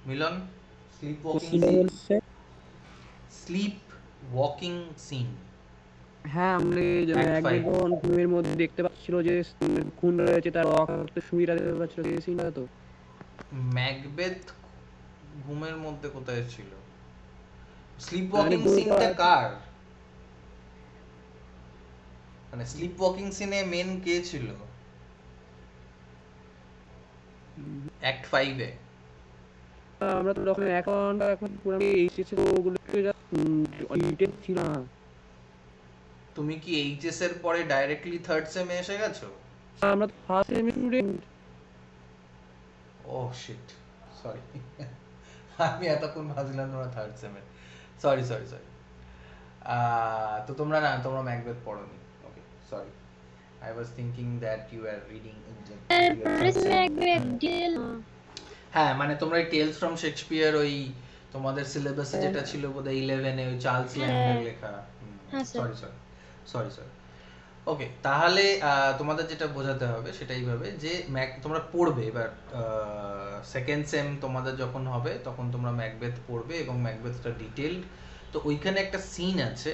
মিলন, স্লিপ ওয়াকিং সিন। হ্যাঁ, আমরা একদম ঘুমের মধ্যে দেখতে পাচ্ছিল যে খুন রয়েছে, তার সুবিধা দেখতে পাচ্ছিল সেই সিনটা। তো ম্যাকবেথ ঘুমের মধ্যে কোথায় ছিল? স্লিপ ওয়াকিং সিনটা কার, মানে স্লিপ ওয়াকিং সিনে মেন কে ছিল অ্যাক্ট 5 এ? আমরা তো তখন এখন পুরো এইচএস এর ওগুলো ইটেন ছিল না। তুমি কি এইচএস এর পরে ডাইরেক্টলি থার্ড সেমে এসে গেছো? আমরা তো first sem student. Oh shit, sorry, আমি এতক্ষণ ভাবছিলাম তোমরা থার্ড সেমে। সরি, তো তোমরা ম্যাকবেথ পড়োনি, okay sorry, I was thinking that you are reading হ্যাঁ, মানে তোমরা এই টেলস ফ্রম শেক্সপিয়ার ওই তোমাদের সিলেবাসে যেটা ছিল বোধহয় 11 এ, ওই চার্লস ল্যাংডের লেখা। সরি, ওকে, তাহলে তোমাদের যেটা বোঝাতে হবে সেটা এইভাবে যে তোমরা পড়বে এবার সেকেন্ড সেম তোমাদের যখন হবে তখন তোমরা ম্যাকবেথ পড়বে এবং ম্যাকবেথটা ডিটেইলড। তো ওইখানে একটা সিন আছে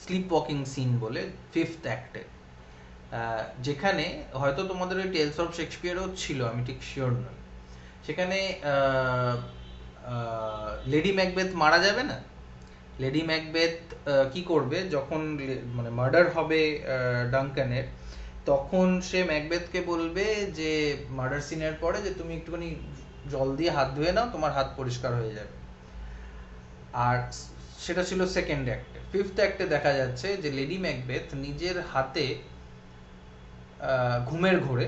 স্লিপ ওয়াকিং সিন বলে, ফিফথ অ্যাক্টে, যেখানে হয়তো তোমাদের ওই টেলস অফ শেক্সপিয়ারও ছিল, আমি ঠিক শিওর নই। সেখানে লেডি ম্যাকবেথ মারা যাবে না, লেডি ম্যাকবেথ কি করবে যখন মানে মার্ডার হবে ডাঙ্কানের, তখন সে ম্যাকবেথকে বলবে যে মার্ডার সিনের পরে যে তুমি একটুখানি জল দিয়ে হাত ধুয়ে নাও, তোমার হাত পরিষ্কার হয়ে যাবে। আর সেটা ছিল সেকেন্ড অ্যাক্টে। ফিফথ অ্যাক্টে দেখা যাচ্ছে যে লেডি ম্যাকবেথ নিজের হাতে ঘুমের ঘোরে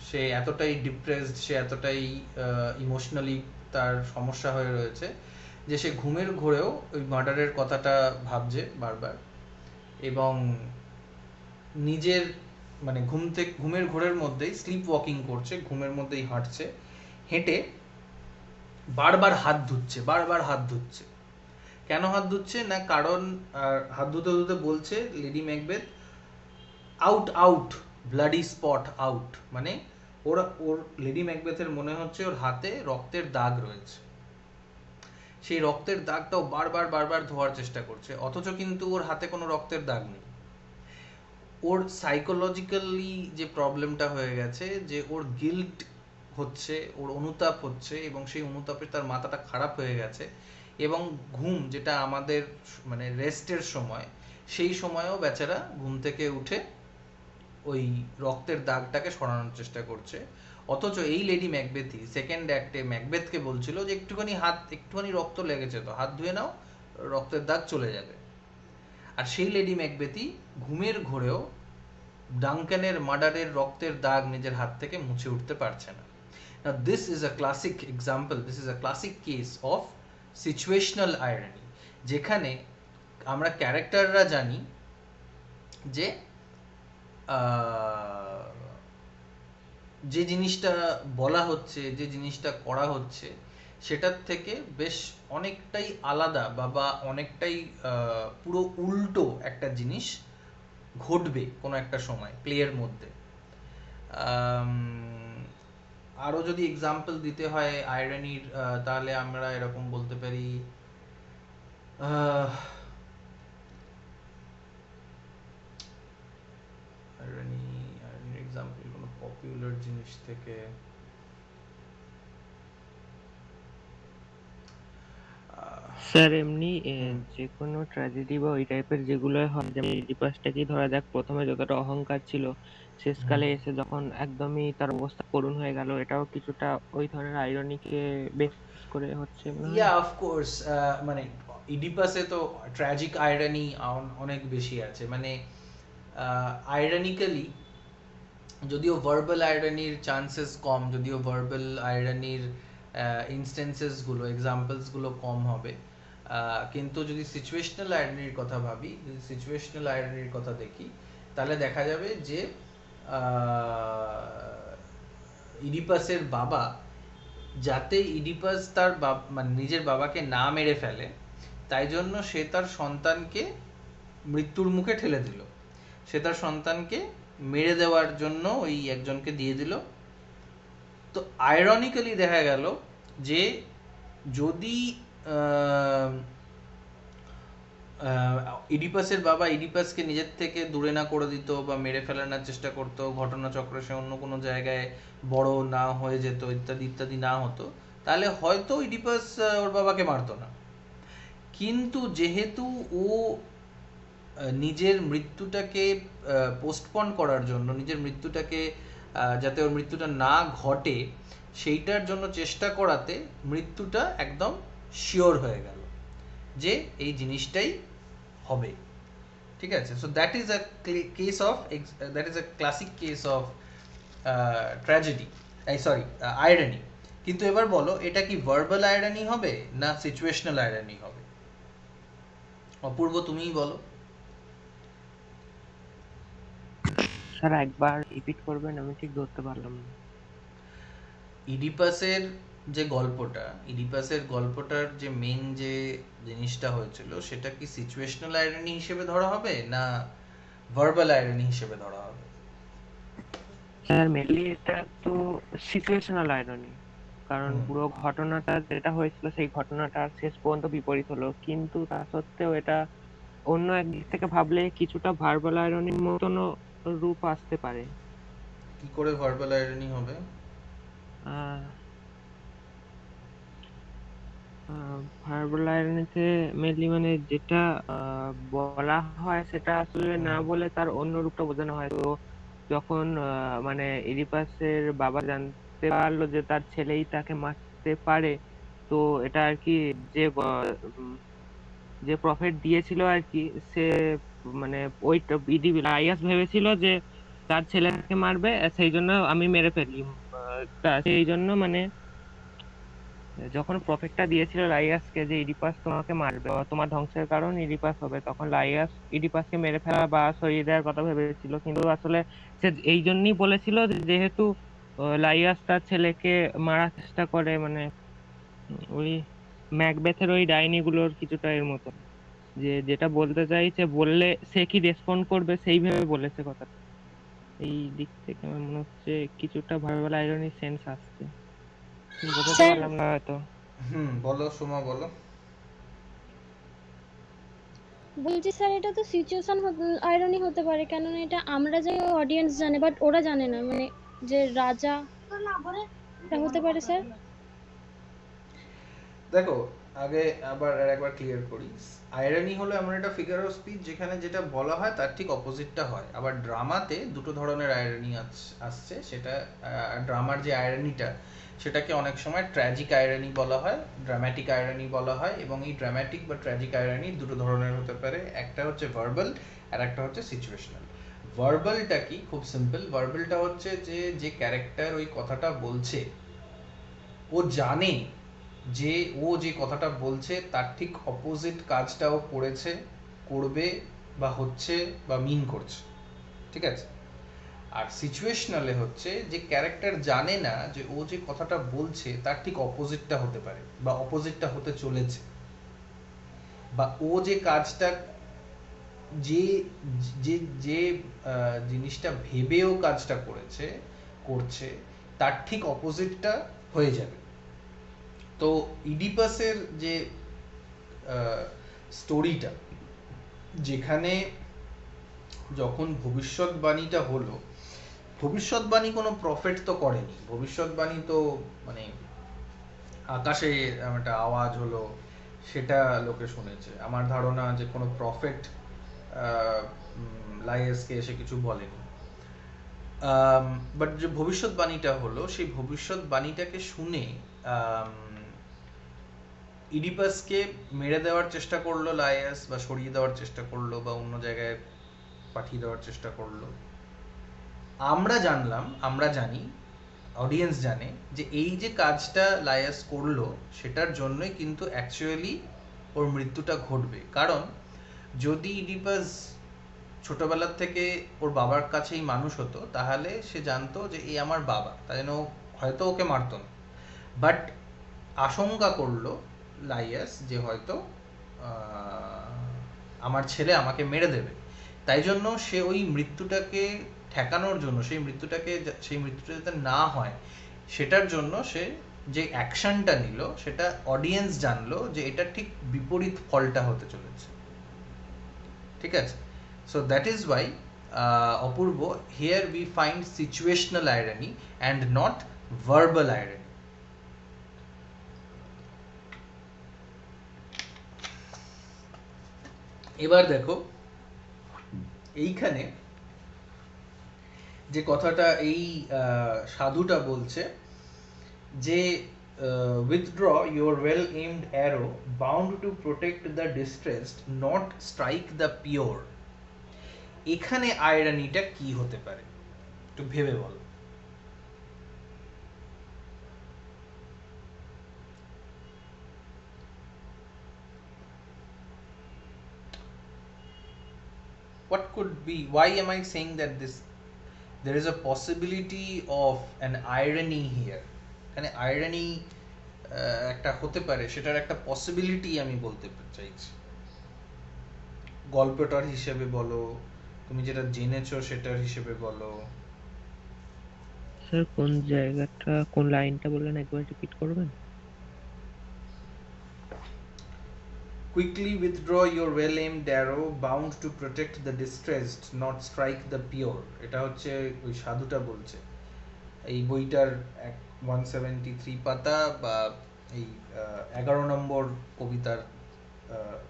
সে এতটাই ডিপ্রেসড, সে এতটাই ইমোশনালি তার সমস্যা হয়ে রয়েছে যে সে ঘুমের ঘোরেও ওই মার্ডারের কথাটা ভাবছে বারবার, এবং নিজের মানে ঘুমের ঘোরের মধ্যেই স্লিপ ওয়াকিং করছে, ঘুমের মধ্যেই হাঁটছে, হেঁটে বারবার হাত ধুচ্ছে। কেন হাত ধুচ্ছে না, কারণ হাত ধুতে ধুতে বলছে lady Macbeth, out out bloody spot out, মানে ওর লেডি ম্যাকবেথের মনে হচ্ছে ওর হাতে রক্তের দাগ রয়েছে, সেই রক্তের দাগটাও বারবার ধোয়ার চেষ্টা করছে, অথচ কিন্তু ওর হাতে কোনো রক্তের দাগ নেই। ওর সাইকোলজিক্যালি যে প্রবলেমটা হয়ে গেছে, যে ওর গিল্ট হচ্ছে, ওর অনুতাপ হচ্ছে, এবং সেই অনুতাপে তার মাথাটা খারাপ হয়ে গেছে, এবং ঘুম যেটা আমাদের মানে রেস্টের সময়, সেই সময়ও বেচারা ঘুম থেকে উঠে ওই রক্তের দাগটাকে সরানোর চেষ্টা করছে। অথচ এই লেডি ম্যাকবেথই সেকেন্ড অ্যাক্টে ম্যাকবেথকে বলছিল যে একটুখানি রক্ত লেগেছে তো হাত ধুয়ে নাও, রক্তের দাগ চলে যাবে। আর সেই লেডি ম্যাকবেথই ঘুমের ঘোরেও ডাঙ্কানের মার্ডারের রক্তের দাগ নিজের হাত থেকে মুছে উঠতে পারছে না। Now this is a classic example, this is a classic case of situational irony, যেখানে আমরা ক্যারেক্টাররা জানি যে যে জিনিসটা বলা হচ্ছে, যে জিনিসটা করা হচ্ছে, সেটার থেকে বেশ অনেকটাই আলাদা বা অনেকটাই পুরো উল্টো একটা জিনিস ঘটবে কোনো একটা সময় প্লেয়ের মধ্যে। আরও যদি এক্সাম্পল দিতে হয় আয়রনির, তাহলে আমরা এরকম বলতে পারি, আয়রনির এক্সাম্পল কোনো পপুলার জিনিস থেকে স্যার এমনি যে কোনো ট্র্যাজেডি বা ওই টাইপের যেগুলো হয়, যেমন ইডিপাসটাকেই ধরা যাক, প্রথমে যতটা অহংকার ছিল শেষকালে এসে যখন একদমই তার অবস্থা করুণ হয়ে গেল, এটাও কিছুটা ওই ধরনের আইরনিকে বেস করে হচ্ছে মনে হয়। ইয়া অফ কোর্স, মানে ইডিপাসে তো ট্র্যাজিক আইরনি অনেক বেশি আছে, মানে আইরনিক্যালি যদিও ভার্বাল আইরনির চান্সেস কম, যদিও ভার্বাল আইরনির ইনস্টেন্সেসগুলো এক্সাম্পলসগুলো কম হবে, কিন্তু যদি সিচুয়েশনাল আইরনির কথা ভাবি, যদি সিচুয়েশনাল আইরনির কথা দেখি, তাহলে দেখা যাবে যে ইডিপাসের বাবা, যাতে ইডিপাস তার মানে নিজের বাবাকে না মেরে ফেলে, তাই জন্য সে তার সন্তানকে মৃত্যুর মুখে ঠেলে দিল, সে তার সন্তানকে মেরে দেওয়ার জন্য ওই একজনকে দিয়ে দিল। তো আইরনিক্যালি দেখা গেল যে যদি ইডিপাসের বাবা ইডিপাসকে নিজের থেকে দূরে না করে দিত বা মেরে ফেলানোর চেষ্টা করতো, ঘটনাচক্রে সে অন্য কোনো জায়গায় বড় না হয়ে যেত, ইত্যাদি ইত্যাদি না হতো, তাহলে হয়তো ইডিপাস ওর বাবাকে মারতো না। কিন্তু যেহেতু ও নিজের মৃত্যুটাকে পোস্টপন করার জন্য, নিজের মৃত্যুটাকে যাতে ওর মৃত্যুটা না ঘটে সেইটার জন্য চেষ্টা করাতে মৃত্যুটা একদম শিওর হয়ে গেল যে এই জিনিসটাই হবে। ঠিক আছে, so that is a case of, that is a classic case of tragedy, sorry irony. কিন্তু এবার বলো, এটা কি ভার্বাল আইরনি হবে না সিচুয়েশনাল আইরনি হবে? অপূর্ব, তুমিই বলো। স্যার একবার রিপিট করবেন, আমি ঠিক ধরতে পারলাম না। ইডিপাসের যে গল্পটা, ইডিপাসের গল্পটার যে মেন যে জিনিসটা হয়েছিল, সেটা কি সিচুয়েশনাল আইরনি হিসেবে ধরা হবে না ভার্বাল আইরনি হিসেবে ধরা হবে? স্যার মেনলি এটা তো সিচুয়েশনাল আইরনি, কারণ পুরো ঘটনাটা যেটা হয়েছিল সেই ঘটনাটা শেষ পর্যন্ত বিপরীত হলো, কিন্তু তা সত্ত্বেও এটা অন্য একদিক থেকে ভাবলে কিছুটা ভার্বাল আইরনির মতনও রূপ আসতে পারে। কি করে ভার্বাল আইরনি হবে? ভার্বাল আইরনিতে মেনলি মানে যেটা বলা হয় সেটা আসলে না বলে তার অন্য রূপটা বোঝানো হয়। তো যখন মানে ইডিপাসের বাবা জানতে পারলো যে তার ছেলেই তাকে মারতে পারে, তো এটা আর কি যে যে প্রফেট দিয়েছিল আর কি, সে মানে ওই আইয়াস ভেবেছিল যে তার ছেলেকে মারবে, সেই জন্য আমি মেরে ফেলি। সেই জন্য মানে যখন প্রফেটটা দিয়েছিল লাইয়াসকে যে ইডিপাস তোমাকে মারবে বা তোমার ধ্বংসের কারণ ইডিপাস হবে, তখন লাইয়াস ইডিপাসকে মেরে ফেলা বা সরিয়ে দেওয়ার কথা ভেবেছিল, কিন্তু আসলে সে এই জন্যই বলেছিল যে যেহেতু লাইয়াস তার ছেলেকে মারার চেষ্টা করে, মানে ওই ম্যাকবেথের ওই ডাইনিগুলোর কিছুটা এর মতো, যে যেটা বলতে চাইছে বললে সে কি রেসপন্ড করবে সেই ভেবে বলেছে কথাটা। এই দিক থেকে আমার মনে হচ্ছে কিছুটা ভার্বাল আইরনি সেন্স আসছে, বোঝাতে স্যার পারলাম না হয়তো। বলো সোমা, বলো। বলছি স্যার এটা তো সিচুয়েশন আয়রনি হতে পারে, কেননা এটা আমরা জানি, অডিয়েন্স জানে, বাট ওরা জানে না, মানে যে রাজা, এটা হতে পারে স্যার। দেখো, আগে আবার আরেকবার ক্লিয়ার করি। আইরনি হলো এমন একটা ফিগার অফ স্পিচ যেখানে যেটা বলা হয় তার ঠিক অপোজিটটা হয়। আবার ড্রামাতে দুটো ধরনের আইরনি আসছে। সেটা ড্রামার যে আইরনিটা, সেটাকে অনেক সময় ট্র্যাজিক আইরনি বলা হয়, ড্রামাটিক আইরনি বলা হয়। এবং এই ড্রামাটিক বা ট্র্যাজিক আইরনি দুটো ধরনের হতে পারে। একটা হচ্ছে ভার্বাল, আর একটা হচ্ছে সিচুয়েশনাল। ভার্বালটা কি? খুব সিম্পল। ভার্বালটা হচ্ছে যে যে ক্যারেক্টার ওই কথাটা বলছে, ও জানে যে ও যে কথাটা বলছে তার ঠিক অপোজিট কাজটা ও করেছে, করবে, বা হচ্ছে, বা মিন করছে। ঠিক আছে? আর সিচুয়েশনালে হচ্ছে যে ক্যারেক্টার জানে না যে ও যে কথাটা বলছে তার ঠিক অপোজিটটা হতে পারে, বা অপোজিটটা হতে চলেছে, বা ও যে কাজটা, যে যে যে জিনিসটা ভেবেও কাজটা করছে তার ঠিক অপোজিটটা হয়ে যাবে। তো ইডিপাসের যে স্টোরিটা, যেখানে যখন ভবিষ্যৎবাণীটা হলো, ভবিষ্যৎবাণী কোনো প্রফেট তো করেনি। ভবিষ্যৎবাণী তো মানে আকাশে একটা আওয়াজ হলো, সেটা লোকে শুনেছে। আমার ধারণা যে কোনো প্রফেট লাইয়াসকে এসে কিছু বলেনি। বাট যে ভবিষ্যৎবাণীটা হলো, সেই ভবিষ্যৎবাণীটাকে শুনে ইডিপাসকে মেরে দেওয়ার চেষ্টা করলো লাইয়াস, বা সরিয়ে দেওয়ার চেষ্টা করলো, বা অন্য জায়গায় পাঠিয়ে দেওয়ার চেষ্টা করলো। আমরা জানি, অডিয়েন্স জানে যে এই যে কাজটা লাইয়াস করলো সেটার জন্যই কিন্তু অ্যাকচুয়ালি ওর মৃত্যুটা ঘটবে। কারণ যদি ইডিপাস ছোটবেলার থেকে ওর বাবার কাছেই মানুষ হতো, তাহলে সে জানতো যে এই আমার বাবা, তাই জন্য হয়তো ওকে মারতো না। বাট আশঙ্কা করলো লাইয়াস যে হয়তো আমার ছেলে আমাকে মেরে দেবে, তাই জন্য সে ওই মৃত্যুটাকে ঠেকানোর জন্য, সেই মৃত্যুটা যাতে না হয় সেটার জন্য সে যে অ্যাকশনটা নিল, সেটা অডিয়েন্স জানলো যে এটা ঠিক বিপরীত ফলটা হতে চলেছে। ঠিক আছে? So that is Y Apurba, here we find situational irony and not verbal irony. এবার দেখো, এইখানে যে কথাটা এই সাধুটা বলছে যে withdraw your well aimed arrow bound to protect the distressed, not strike the pure। এখানে আয়রনিটা কি হতে পারে একটু ভেবে বলো। What could be? Why am I saying that there is a possibility of an irony here? এখানে আয়রনি একটা হতে পারে, সেটার একটা পসিবিলিটি আমি বলতে চাইছি। গল্পটার হিসেবে বলো, তুমি যেটা জেনেছো সেটার হিসেবে বলো। স্যার কোন জায়গাটা, কোন লাইনটা বললেন একবার রিপিট করবেন? Quickly withdraw your well aimed arrow bound to protect the distressed, not strike the pure। এটা হচ্ছে ওই সাধুটা বলছে এই বইটার 173 পাতা, বা এই 11 নম্বর কবিতার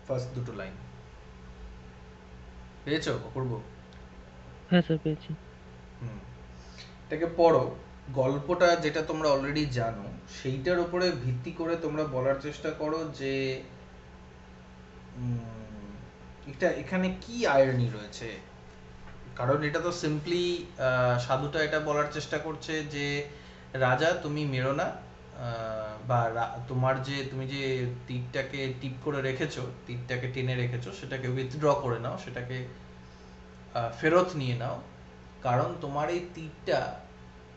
ফার্স্ট দুটো লাইন। পেয়েছো অপূর্ব? হ্যাঁ স্যার পেয়েছি। এটাকে পড়ো। গল্পটা যেটা তোমরা অলরেডি জানো, সেইটার উপরে ভিত্তি করে তোমরা বলার চেষ্টা করো যে এটা এখানে কি আয়রনি রয়েছে, কারণ এটা তো সিম্পলি সাধুটা এটা বলার চেষ্টা করছে যে রাজা তুমি মেরো না, বা তোমার যে তুমি যে তীরটাকে টিপ করে রেখেছো, তীরটাকে টেনে রেখেছো, সেটাকে উইথড্র করে নাও, সেটাকে ফেরত নিয়ে নাও, কারণ তোমার এই তীরটা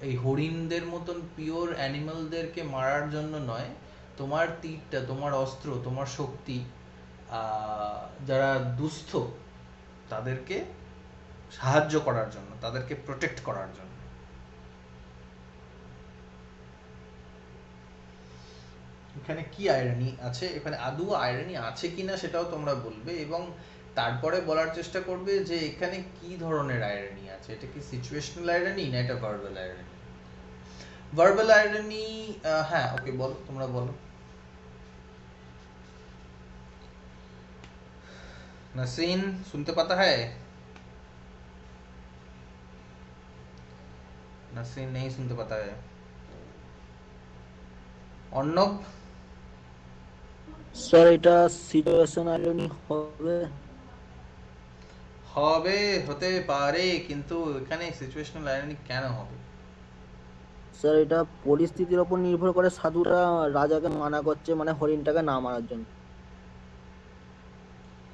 এই হরিণদের মতন পিওর অ্যানিমালদেরকে মারার জন্য নয়, তোমার তীরটা, তোমার অস্ত্র, তোমার শক্তি যারা দুস্থ তাদেরকে সাহায্য করার জন্য, তাদেরকে প্রোটেক্ট করার জন্য। এখানে কি আইরনি আছে, এখানে আদৌ আইরনি আছে কিনা সেটাও তোমরা বলবে, এবং তারপরে বলার চেষ্টা করবে যে এখানে কি ধরনের আইরনি আছে, এটা কি সিচুয়েশনাল আইরনি না এটা ভার্বাল আইরনি। ভার্বাল আইরনি, হ্যাঁ ওকে বলো, তোমরা বলো। नसीन सुनते पाता है? नसीन नहीं सुनते पाता है। अर्णब? স্যার এটা সিচুয়েশন আইরনি হবে? হবে, হতে পারে, কিন্তু এখানে সিচুয়েশনাল আইরনি কেন হবে? স্যার এটা পরিস্থিতির উপর নির্ভর করে সাধুরা রাজাকে মানা করছে, মানে হরিণটাকে না মারার জন্য।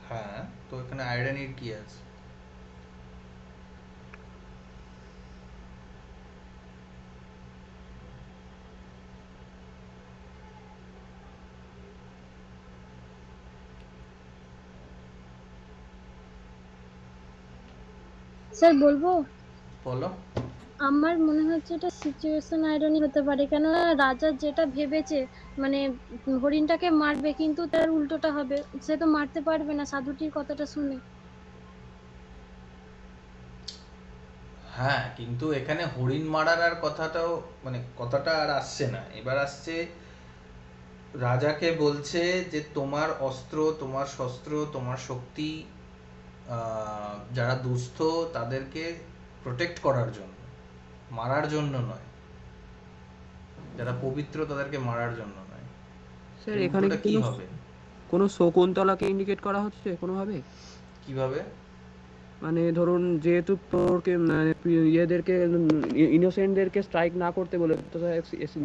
হ্যাঁ, তো এখানে আইরনির কি আছে? স্যার বলবো? বলো। আমার মনে হচ্ছে এটা সিচুয়েশন আইরনি হতে পারে, কেননা রাজা যেটা ভেবেছে মানে হরিণটাকে মারবে, কিন্তু তার উল্টোটা হবে, সে তো মারতে পারবে না সাধুটির কথাটা শুনে। হ্যাঁ, কিন্তু এখানে হরিণ মারার আর কথাটাও, মানে কথাটা আর আসছে না, এবার আসছে রাজাকে বলছে যে তোমার অস্ত্র, তোমার শস্ত্র, তোমার শক্তি যারা দুস্থ তাদেরকে প্রোটেক্ট করার জন্য, মারার জন্য নয়, যারা পবিত্র তাদেরকে মারার জন্য নয়। স্যার এখানে কি কি হবে? কোনো শকুন্তলাকে ইন্ডিকেট করা হচ্ছে কোনোভাবে? কিভাবে? মানে ধরুন যেহেতু তোরকে মানে ইয়েদেরকে ইনোসেন্টদেরকে স্ট্রাইক না করতে বলে, তো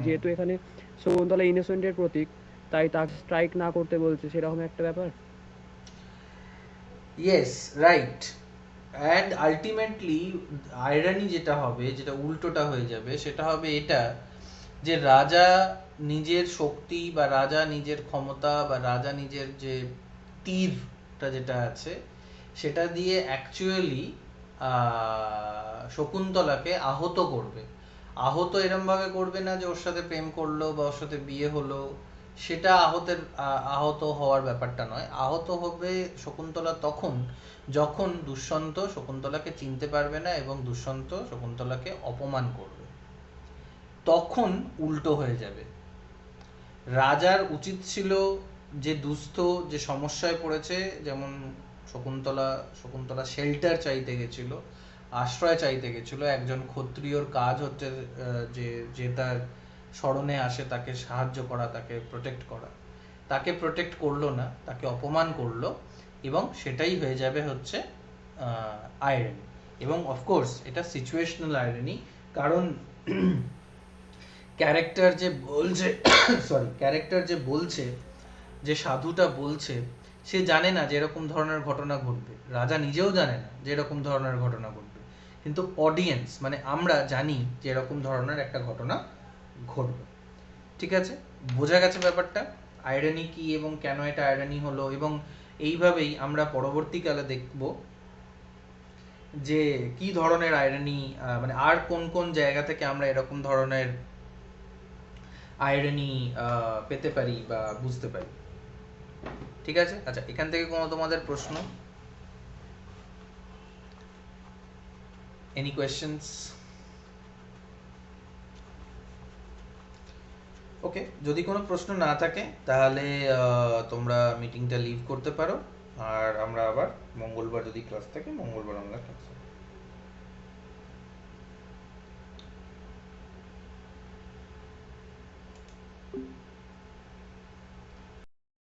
যেহেতু এখানে শকুন্তলা ইনোসেন্টের প্রতীক, তাই তাকে স্ট্রাইক না করতে বলছে, সেরকম একটা ব্যাপার। Yes, right. And ultimately irony যেটা হবে, যেটা উল্টোটা হয়ে যাবে, সেটা হবে এটা যে রাজা নিজের শক্তি বা রাজা নিজের ক্ষমতা বা রাজা নিজের যে তীরটা যেটা আছে সেটা দিয়ে অ্যাকচুয়ালি শকুন্তলাকে আহত করবে। আহত এরমভাবে করবে না যে ওর সাথে প্রেম করলো বা ওর সাথে বিয়ে হলো, সেটা আহত হওয়ার ব্যাপারটা নয়। আহত হবে শকুন্তলা তখন যখন দুষ্যন্ত শকুন্তলাকে চিনতে পারবে না এবং দুষ্যন্ত শকুন্তলাকে অপমান করবে, তখন উল্টো হয়ে যাবে। রাজার উচিত ছিল যে দুস্থ, যে সমস্যায় পড়েছে, যেমন শকুন্তলা শেল্টার চাইতে গেছিল, আশ্রয় চাইতে গেছিল, একজন ক্ষত্রিয়র কাজ হচ্ছে যে যে তার স্মরণে আসে তাকে সাহায্য করা, তাকে প্রোটেক্ট করা, তাকে প্রোটেক্ট করলো না, তাকে অপমান করলো, এবং সেটাই হয়ে যাবে হচ্ছে আইরনি। এবং অফকোর্স এটা সিচুয়েশনাল আইরনি, কারণ ক্যারেক্টার যে বলছে, যে সাধুটা বলছে, সে জানে না যে এরকম ধরনের ঘটনা ঘটবে, রাজা নিজেও জানে না যে এরকম ধরনের ঘটনা ঘটবে, কিন্তু অডিয়েন্স মানে আমরা জানি যে এরকম ধরনের একটা ঘটনা ঘটবে। ঠিক আছে, বোঝা গেছে ব্যাপারটা, আইরনি কি এবং কেন এটা আইরনি হলো, এবং এইভাবেই আমরা পরবর্তীকালে দেখব যে কি ধরনের আইরনি, মানে আর কোন কোন জায়গা থেকে আমরা এরকম ধরনের আইরনি পেতে পারি বা বুঝতে পারি। ঠিক আছে, আচ্ছা এখান থেকে কোনো তোমাদের প্রশ্ন, এনি কোয়েশ্চেন্স? ওকে, যদি কোনো প্রশ্ন না থাকে তাহলে তোমরা মিটিংটা লিভ করতে পারো, আর আমরা আবার মঙ্গলবার যদি ক্লাস থাকে মঙ্গলবার আমরা ক্লাস